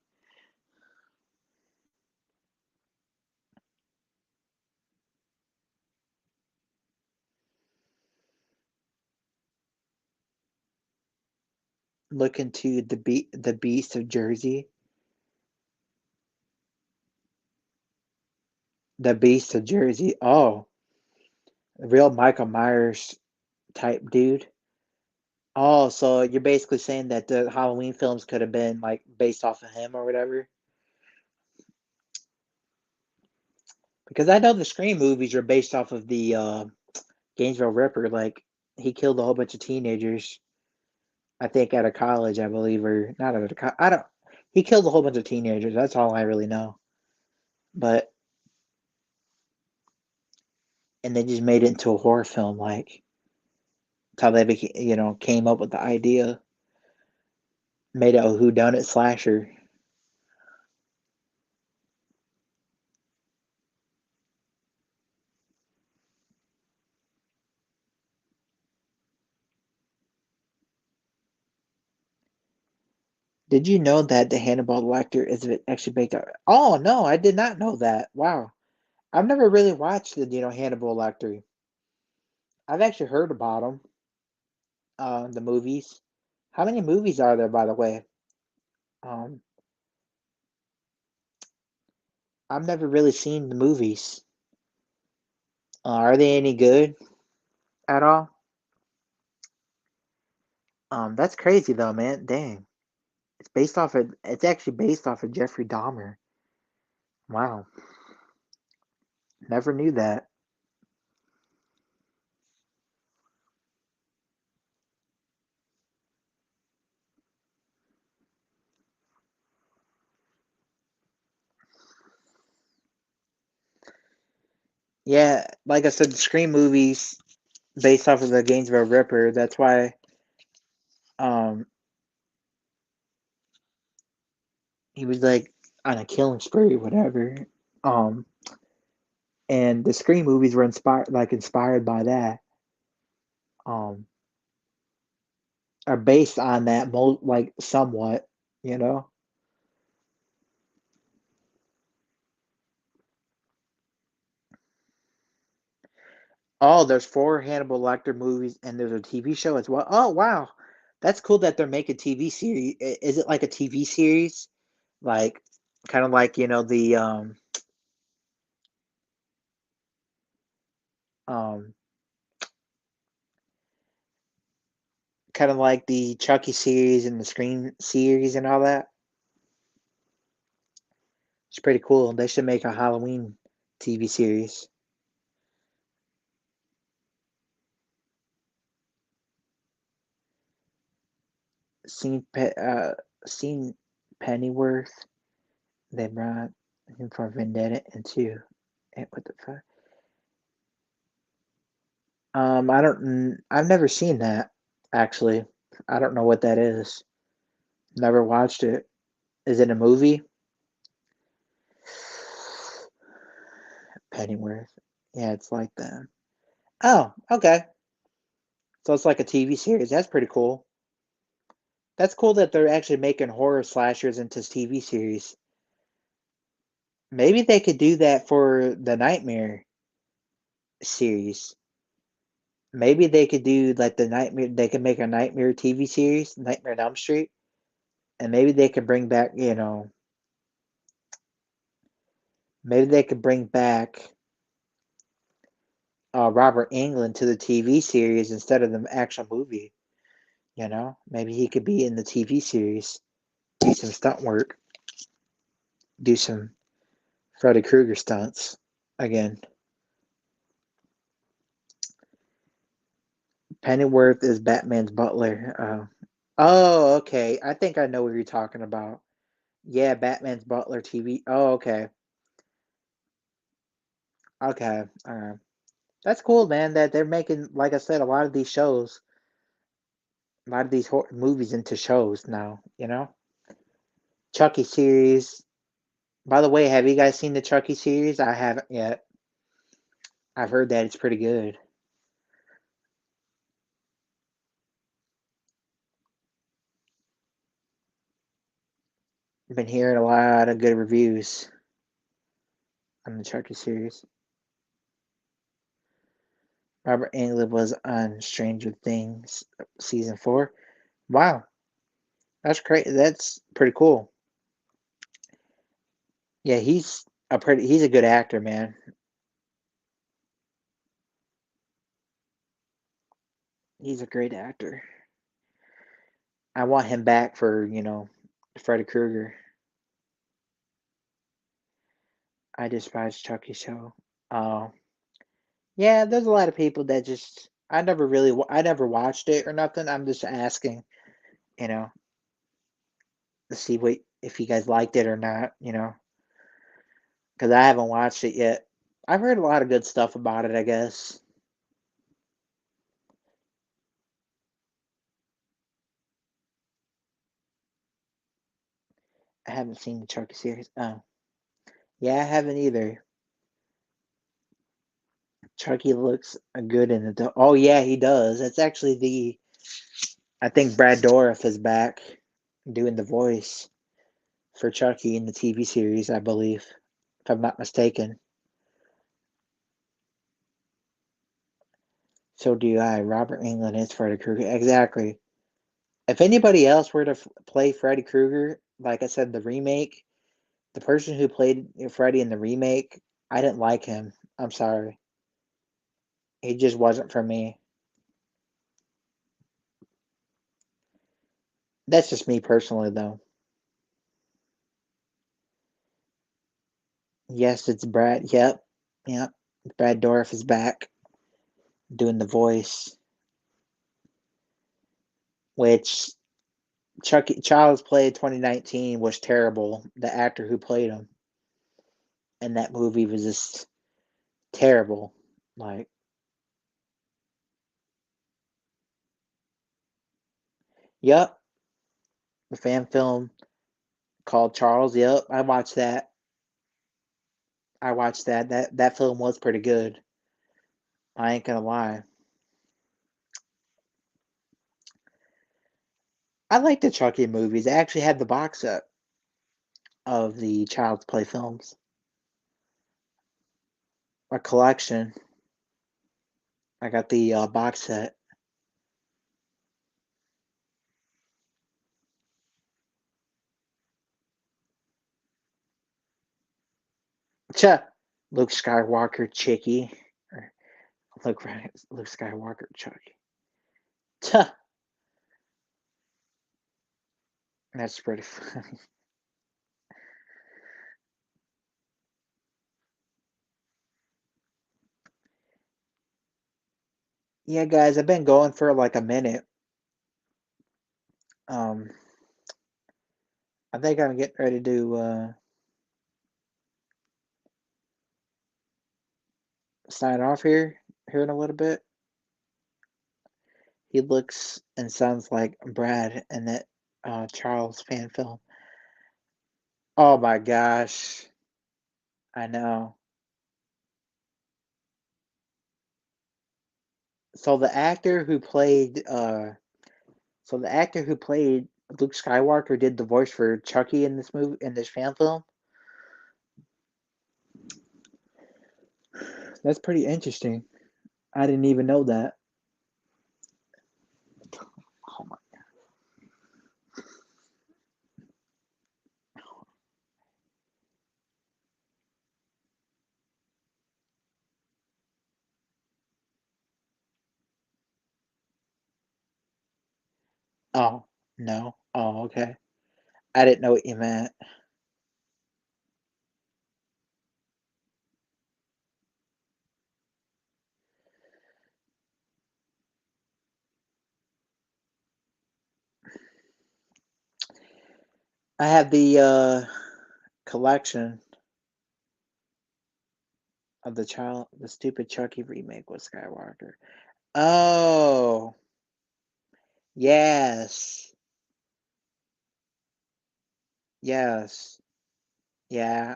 Speaker 1: look into the Beast of Jersey? The Beast of Jersey. Oh, a real Michael Myers type dude. Oh, so you're basically saying that the Halloween films could have been like based off of him or whatever? Because I know the Scream movies are based off of the Gainesville Ripper. Like he killed a whole bunch of teenagers. I think at a college, I believe, or not at a I don't. He killed a whole bunch of teenagers. That's all I really know. But and they just made it into a horror film. Like that's how they became, came up with the idea. Made it a whodunit slasher. Did you know that the Hannibal Lecter is actually based on? Oh no, I did not know that. Wow, I've never really watched the Hannibal Lecter. I've actually heard about him, the movies. How many movies are there, by the way? Um, I've never really seen the movies. Are they any good at all? That's crazy though, man. Dang, it's based off of. It's actually based off of Jeffrey Dahmer. Wow, never knew that. Yeah, like I said, the Scream movies based off of the Gainesville Ripper. That's why um he was like on a killing spree, whatever. Um, and the Scream movies were inspired by that. Um, are based on that, like somewhat, you know. Oh, there's four Hannibal Lecter movies, and there's a TV show as well. Oh wow, that's cool that they're making TV series. Is it like a TV series, like kind of like the um kind of like the Chucky series and the Scream series and all that? It's pretty cool. They should make a Halloween TV series. Seen seen Pennyworth. They brought him for Vendetta and two. What the fuck? I don't. I've never seen that actually. I don't know what that is. Never watched it. Is it a movie? Pennyworth. Yeah, it's like that. Oh, okay. So it's like a TV series. That's pretty cool. That's cool that they're actually making horror slashers into TV series. Maybe they could do that for the Nightmare series. Maybe they could do like the Nightmare. They could make a Nightmare TV series, Nightmare on Elm Street, and maybe they could bring back, maybe they could bring back Robert Englund to the TV series instead of the actual movie. Maybe he could be in the TV series, do some stunt work, do some Freddy Krueger stunts again. Pennyworth is Batman's butler. Oh, okay. I think I know what you're talking about. Yeah, Batman's butler TV. Oh, okay. Okay. All right. That's cool, man. That they're making, like I said, a lot of these shows, a lot of these movies into shows now. Chucky series. By the way, have you guys seen the Chucky series? I haven't yet. I've heard that it's pretty good. I've been hearing a lot of good reviews on the Chucky series. Robert Englund was on Stranger Things season 4. Wow. That's great. That's pretty cool. Yeah, he's a good actor, man. He's a great actor. I want him back for, Freddy Krueger. I despise Chucky so. Uh, yeah, there's a lot of people that just I never watched it or nothing. I'm just asking, you know, to see what if you guys liked it or not, because I haven't watched it yet. I've heard a lot of good stuff about it, I guess. I haven't seen the Chucky series. Oh, yeah, I haven't either. Chucky looks good in the. Oh yeah, he does. That's actually the. I think Brad Dourif is back doing the voice for Chucky in the TV series, I believe, if I'm not mistaken. So do I. Robert Englund is Freddy Krueger. Exactly. If anybody else were to play Freddy Krueger, like I said, the remake, the person who played Freddy in the remake, I didn't like him. I'm sorry. He just wasn't for me. That's just me personally, though. Yes, it's Brad. Yep. Yep. Brad Dourif is back doing the voice, which Chucky Child's Play 2019 was terrible. The actor who played him in that movie was just terrible. Like, yep, the fan film called Charles. Yep, I watched that. I watched that. That film was pretty good. I ain't gonna lie. I like the Chucky movies. I actually had the box set of the Child's Play films, a collection. I got the box set. Cha, Luke Skywalker, Chicky, or Luke Skywalker, Chucky. Cha, that's pretty funny. Yeah, guys, I've been going for like a minute. Um, I think I'm getting ready to sign off here in a little bit. He looks and sounds like Brad in that Charles fan film. Oh my gosh, I know. So the actor who played Luke Skywalker did the voice for Chucky in this movie in this fan film. That's pretty interesting. I didn't even know that. Oh my. Oh no. Oh okay. I didn't know what you meant. I have the collection of the stupid Chucky remake with Skywalker. Oh yes, yes, yeah.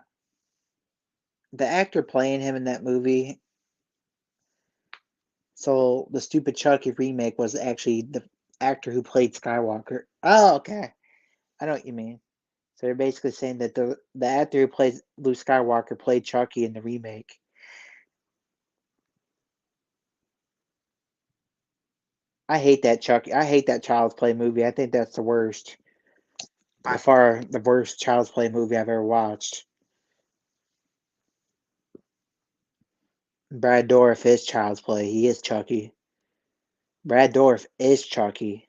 Speaker 1: The actor playing him in that movie. So the stupid Chucky remake was actually the actor who played Skywalker. Oh, okay. I know what you mean. So they're basically saying that the actor who plays Luke Skywalker played Chucky in the remake. I hate that Chucky. I hate that Child's Play movie. I think that's the worst. By far the worst Child's Play movie I've ever watched. Brad Dourif is Child's Play. He is Chucky. Brad Dourif is Chucky.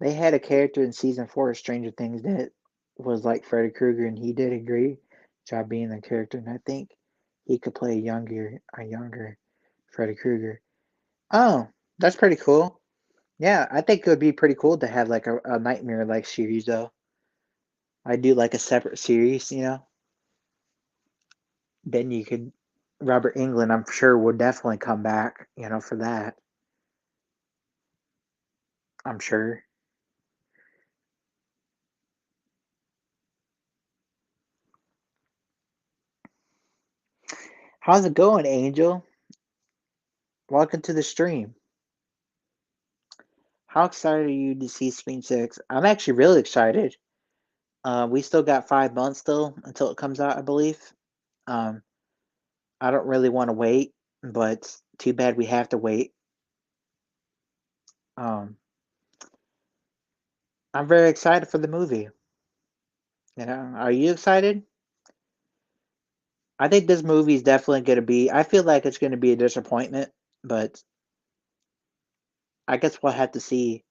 Speaker 1: They had a character in season 4 of Stranger Things that was like Freddy Krueger, and he did a great job being the character. And I think he could play a younger Freddy Krueger. Oh, that's pretty cool. Yeah, I think it would be pretty cool to have like a nightmare like series though. I do like a separate series. Then you could Robert Englund, I'm sure would definitely come back, for that. I'm sure. How's it going, Angel? Welcome to the stream. How excited are you to see Scream 6? I'm actually really excited. We still got 5 months still until it comes out, I believe. Um, I don't really want to wait, but too bad we have to wait. Um, I'm very excited for the movie. Are you excited? I think this movie is definitely going to be. I feel like it's going to be a disappointment, but I guess we'll have to see.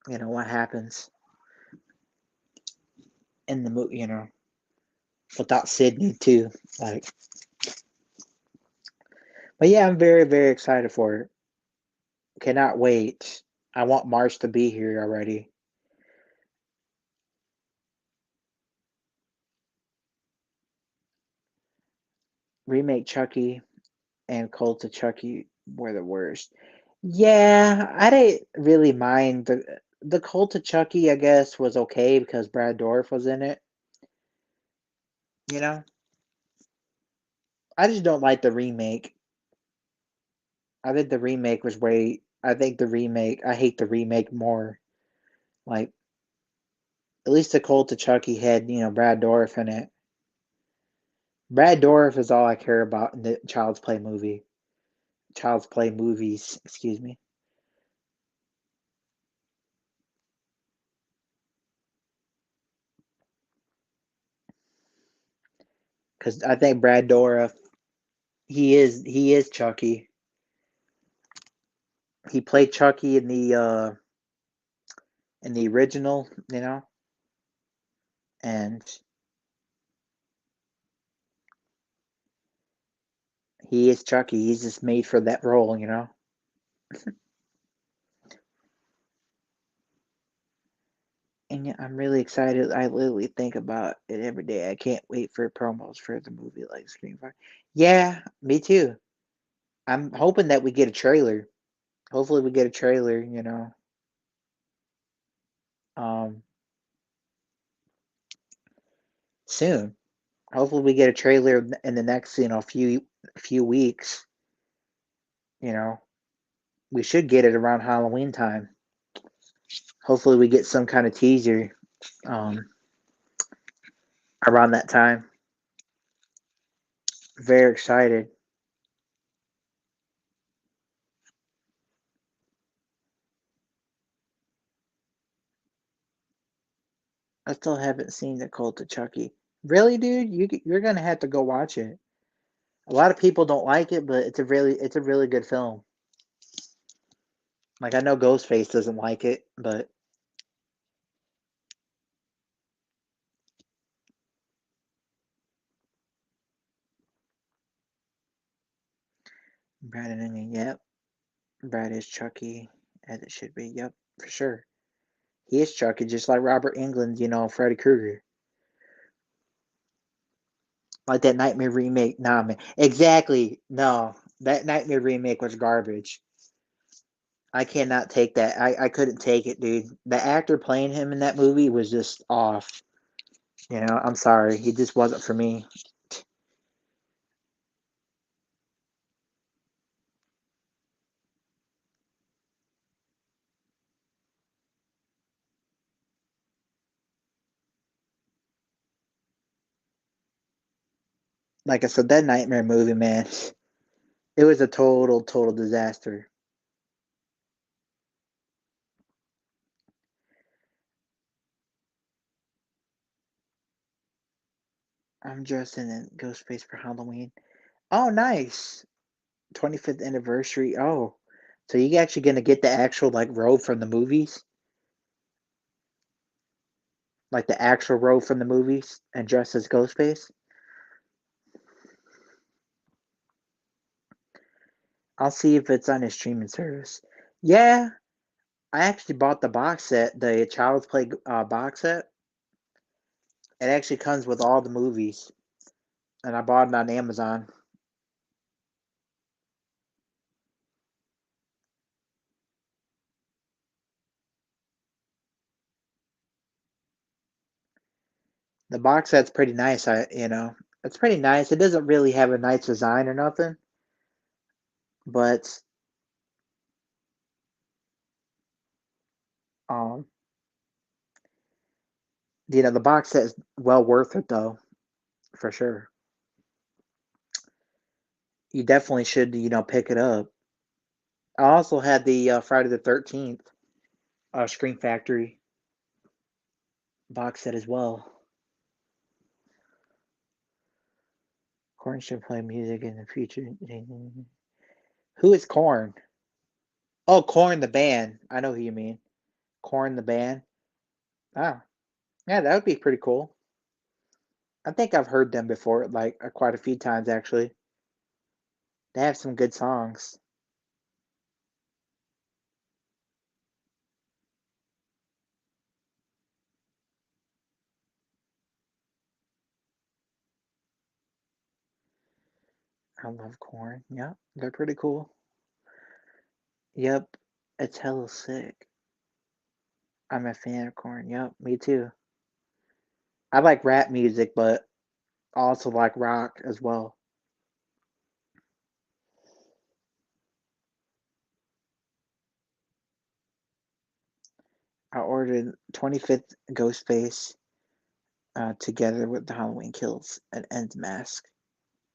Speaker 1: What happens in the movie. Without Sydney too. Like, but yeah, I'm very very excited for it. Cannot wait. I want March to be here already. Remake Chucky and Cult of Chucky were the worst. Yeah, I didn't really mind the Cult of Chucky. I guess was okay because Brad Dourif was in it. You know, I just don't like the remake. I think the remake was way. I think the remake. I hate the remake more. Like at least the Cult of Chucky had Brad Dourif in it. Brad Dourif is all I care about in the Child's Play movie. Child's Play movies. Excuse me. Because I think Brad Dourif. He is Chucky. He played Chucky in the original, and he is Chucky. He's just made for that role. And yeah, I'm really excited. I literally think about it every day. I can't wait for promos for the movie like Scream 5. Yeah, me too. I'm hoping that we get a trailer. Hopefully we get a trailer, um, soon. Hopefully we get a trailer in the next few weeks. You know, we should get it around Halloween time. Hopefully we get some kind of teaser um, around that time. Very excited. I still haven't seen the Cult of Chucky. Really, dude? You're gonna have to go watch it. A lot of people don't like it, but it's a really good film. Like I know Ghostface doesn't like it, but Brad and Amy, yep. Brad is Chucky, as it should be. Yep, for sure. He is Chucky, just like Robert Englund, Freddy Krueger. Like that Nightmare remake. Nah, man. Exactly. No, that Nightmare remake was garbage. I cannot take that. I couldn't take it, dude. The actor playing him in that movie was just off. I'm sorry. He just wasn't for me. Like I said, that Nightmare movie, man, it was a total, total disaster. I'm dressed in a Ghostface for Halloween. Oh, nice. 25th anniversary. Oh, so you actually gonna get the actual like robe from the movies, like the actual robe from the movies, and dress as Ghostface? I'll see if it's on his streaming service. Yeah, I actually bought the box set, the Child's Play box set. It actually comes with all the movies, and I bought it on Amazon. The box set's pretty nice. It's pretty nice. It doesn't really have a nice design or nothing, but um, the box set is well worth it though, for sure. You definitely should, pick it up. I also had the Friday the 13th Scream Factory box set as well. Korn should play music in the future. Who is Korn? Oh, Korn the band. I know who you mean. Korn the band. Ah, yeah, that would be pretty cool. I think I've heard them before, like quite a few times actually. They have some good songs. I love Korn. Yep, they're pretty cool. Yep, it's hella sick. I'm a fan of Korn. Yep, me too. I like rap music, but also like rock as well. I ordered 25th Ghostface together with the Halloween Kills and Ends mask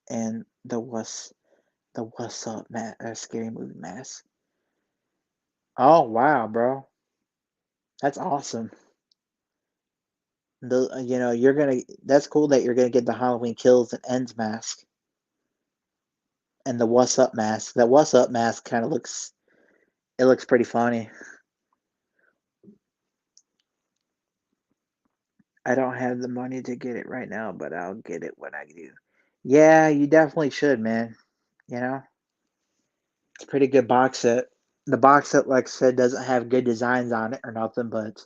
Speaker 1: and the What's Up scary movie mask. Oh wow, bro, that's awesome. You're gonna. That's cool that you're gonna get the Halloween Kills and Ends mask and the What's Up mask. That What's Up mask kind of looks. It looks pretty funny. I don't have the money to get it right now, but I'll get it when I do. Yeah, you definitely should, man. You know, it's a pretty good box set. The box set, like I said, doesn't have good designs on it or nothing, but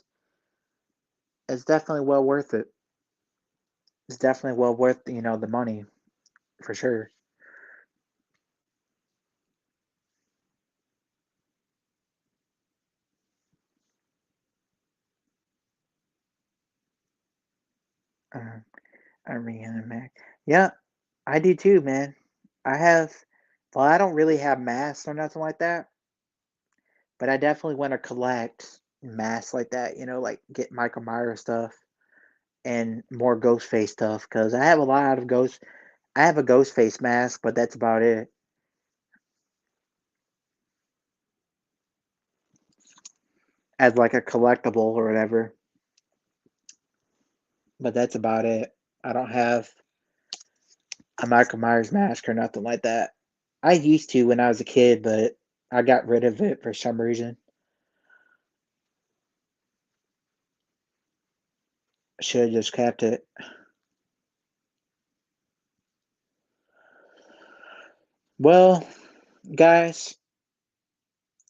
Speaker 1: it's definitely well worth it. It's definitely well worth, the money for sure. Uh, Ariana Mac. Yeah, I do too, man. I have, well, I don't really have masks or nothing like that, but I definitely want to collect masks like that, like get Michael Myers stuff and more Ghostface stuff because I have a lot of I have a Ghostface mask, but that's about it as like a collectible or whatever. But that's about it. I don't have a Michael Myers mask or nothing like that. I used to when I was a kid, but I got rid of it for some reason. Should have just kept it. Well, guys,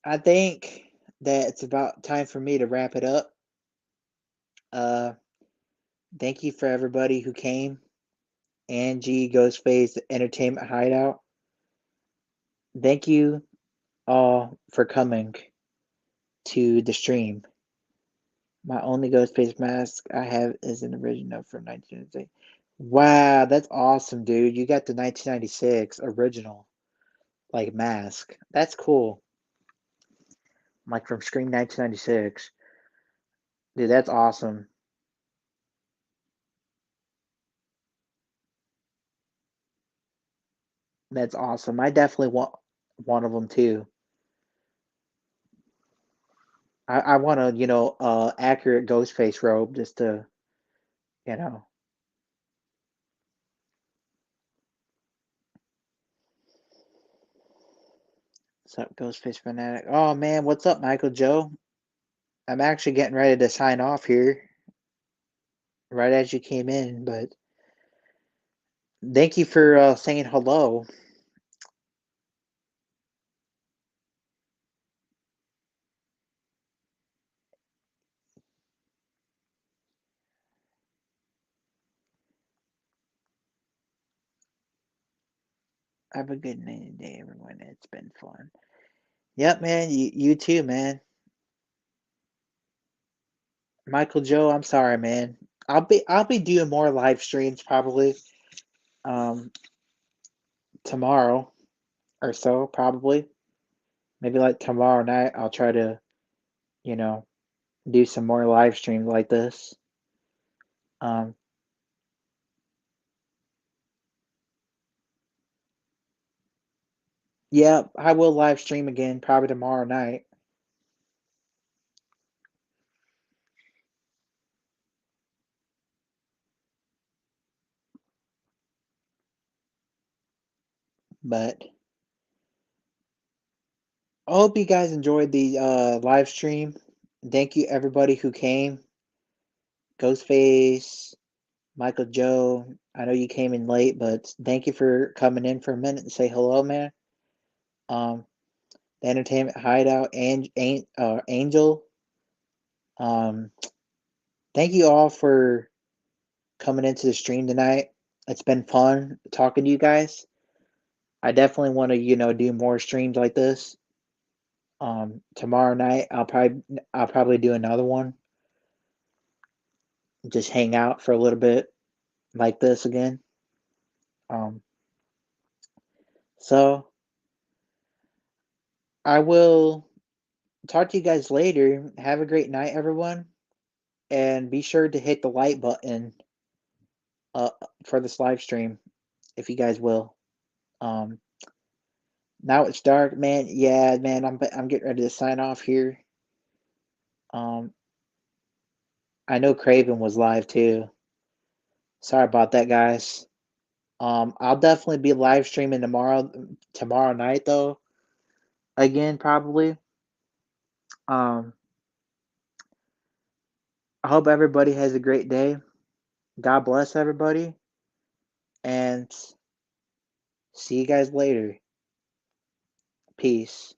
Speaker 1: I think that it's about time for me to wrap it up. Uh, thank you for everybody who came. Angie, Ghostface, Entertainment Hideout. Thank you all for coming to the stream. My only Ghostface mask I have is an original from 1996. Wow, that's awesome, dude. You got the 1996 original, like, mask. That's cool. Like from Scream 1996. Dude, that's awesome. That's awesome. I definitely want one of them too. I want a, accurate Ghostface robe just to, you know, What's up, Ghostface Fanatic? Oh man, what's up, Michael Joe? I'm actually getting ready to sign off here right as you came in, but thank you for saying hello. Have a good night day, everyone. It's been fun. Yep, man. You too, man. Michael Joe, I'm sorry, man. I'll be doing more live streams probably um tomorrow or so, probably. Maybe like tomorrow night I'll try to, you know, do some more live streams like this. Um yeah, I will live stream again probably tomorrow night. But I hope you guys enjoyed the live stream. Thank you everybody who came. Ghostface, Michael Joe. I know you came in late, but thank you for coming in for a minute and say hello, man. Um, the Entertainment Hideout and Angel. Um, thank you all for coming into the stream tonight. It's been fun talking to you guys. I definitely want to, do more streams like this. Tomorrow night I'll probably do another one. Just hang out for a little bit like this again. Um, so I will talk to you guys later. Have a great night, everyone, and be sure to hit the like button uh, for this live stream if you guys will. Um, now it's dark, man. Yeah, man, I'm getting ready to sign off here. Um, I know Craven was live too. Sorry about that, guys. I'll definitely be live streaming tomorrow night though. Again, probably. Um, I hope everybody has a great day. God bless everybody, and see you guys later. Peace.